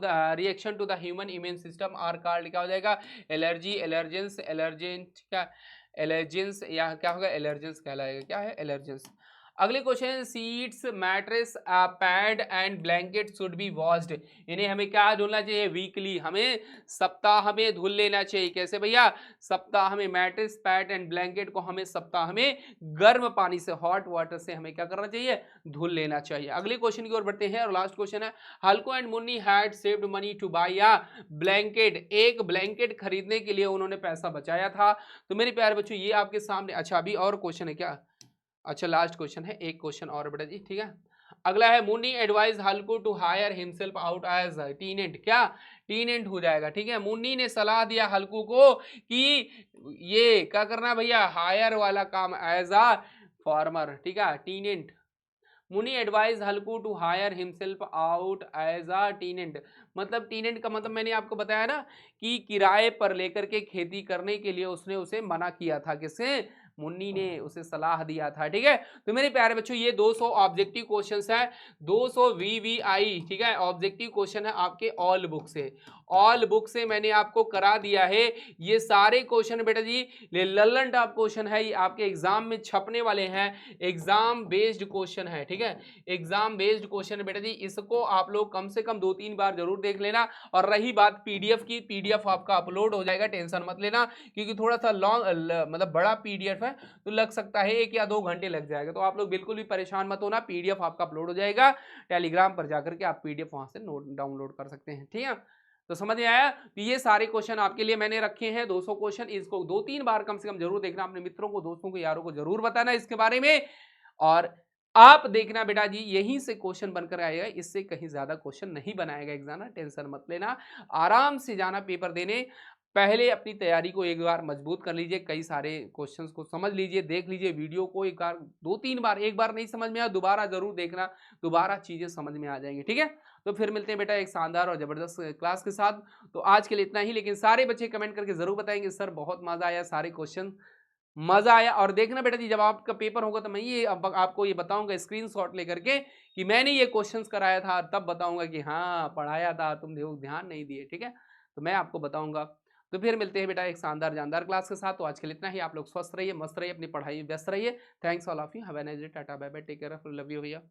the human immune system are called. क्या हो जाएगा? एलर्जी, एलर्जेंस, एलर्जेंट, क्या एलर्जेंस, या क्या होगा? एलर्जेंस कहलाएगा। क्या है? एलर्जेंस। अगले question, seats, mattress, pad and blanket should be washed. इन्हें हमें क्या धुलना चाहिए? वीकली, हमें सप्ताह में धुल लेना चाहिए। कैसे भैया? सप्ताह में मैट्रेस, पैड एंड ब्लैंकेट को हमें सप्ताह में गर्म पानी से, हॉट वाटर से हमें क्या करना चाहिए? धुल लेना चाहिए। अगले क्वेश्चन की ओर बढ़ते हैं और लास्ट क्वेश्चन है। Halku and Munni had saved money to buy a blanket. एक ब्लैंकेट खरीदने के लिए उन्होंने पैसा बचाया था। तो मेरे प्यारे बच्चों ये आपके सामने। अच्छा अभी और क्वेश्चन है क्या? अच्छा लास्ट क्वेश्चन है, एक क्वेश्चन और बेटा जी, ठीक है। अगला है, Munni advise Halku to hire himself out as tenant. क्या? टीनेंट हो जाएगा। ठीक है, मुन्नी ने सलाह दिया हल्कू को कि ये क्या करना भैया? हायर वाला काम एज अ फार्मर। ठीक है, tenant. Munni advise Halku to hire himself out as a tenant. मतलब टीनेंट का मतलब मैंने आपको बताया ना कि किराए पर लेकर के खेती करने के लिए उसने उसे मना किया था। किससे? मुन्नी ने उसे सलाह दिया था। ठीक है, तो मेरे प्यारे बच्चों ये 200 ऑब्जेक्टिव क्वेश्चंस है, 200 वीवीआई। ठीक है, ऑब्जेक्टिव क्वेश्चन है आपके ऑल बुक से। ऑल बुक से मैंने आपको करा दिया है ये सारे क्वेश्चन बेटा जी। लल्लन टॉप क्वेश्चन है, ये आपके एग्जाम में छपने वाले हैं। एग्जाम बेस्ड क्वेश्चन है। ठीक है, एग्जाम बेस्ड क्वेश्चन है बेटा जी। इसको आप लोग कम से कम 2-3 बार जरूर देख लेना। और रही बात पीडीएफ की, पीडीएफ आपका अपलोड हो जाएगा, टेंशन मत लेना, क्योंकि थोड़ा सा लॉन्ग मतलब बड़ा पीडीएफ है तो लग सकता है 1 या 2 घंटे लग जाएगा। तो आप लोग बिल्कुल भी परेशान मत होना, पीडीएफ आपका अपलोड हो जाएगा। टेलीग्राम पर जाकर के आप पीडीएफ वहां से नोट डाउनलोड कर सकते हैं। ठीक है, तो समझ में आया? तो ये सारे क्वेश्चन आपके लिए मैंने रखे हैं 200 क्वेश्चन। इसको 2-3 बार कम से कम जरूर देखना, अपने मित्रों को, दोस्तों को, यारों को जरूर बताना इसके बारे में। और आप देखना बेटा जी, यहीं से क्वेश्चन बनकर आएगा, इससे कहीं ज्यादा क्वेश्चन नहीं बनाएगा एग्जामिनर, टेंशन मत लेना। आराम से जाना पेपर देने। पहले अपनी तैयारी को एक बार मजबूत कर लीजिए, कई सारे क्वेश्चंस को समझ लीजिए, देख लीजिए वीडियो को एक बार, 2-3 बार। एक बार नहीं समझ में आया दोबारा जरूर देखना, दोबारा चीजें समझ में आ जाएंगी। ठीक है, तो फिर मिलते हैं बेटा एक शानदार और जबरदस्त क्लास के साथ। तो आज के लिए इतना ही, लेकिन सारे बच्चे कमेंट करके जरूर बताएंगे सर बहुत मजा आया, सारे क्वेश्चन मजा आया। और देखना बेटा जी, जब आपका पेपर होगा तो मैं ये अब आपको ये बताऊंगा स्क्रीनशॉट लेकर के कि मैंने ये क्वेश्चंस कराया था, तब बताऊंगा कि हाँ पढ़ाया था, तुम देखो ध्यान नहीं दिए। ठीक है, तो मैं आपको बताऊंगा। तो फिर मिलते हैं बेटा एक शानदार जानदार क्लास के साथ। तो आज के लिए इतना ही, आप लोग स्वस्थ रहिए, मस्त रहिए, अपनी पढ़ाई में व्यस्त रहिए। Thanks all of you, have a nice day, tata bye bye, take care of, love you भैया।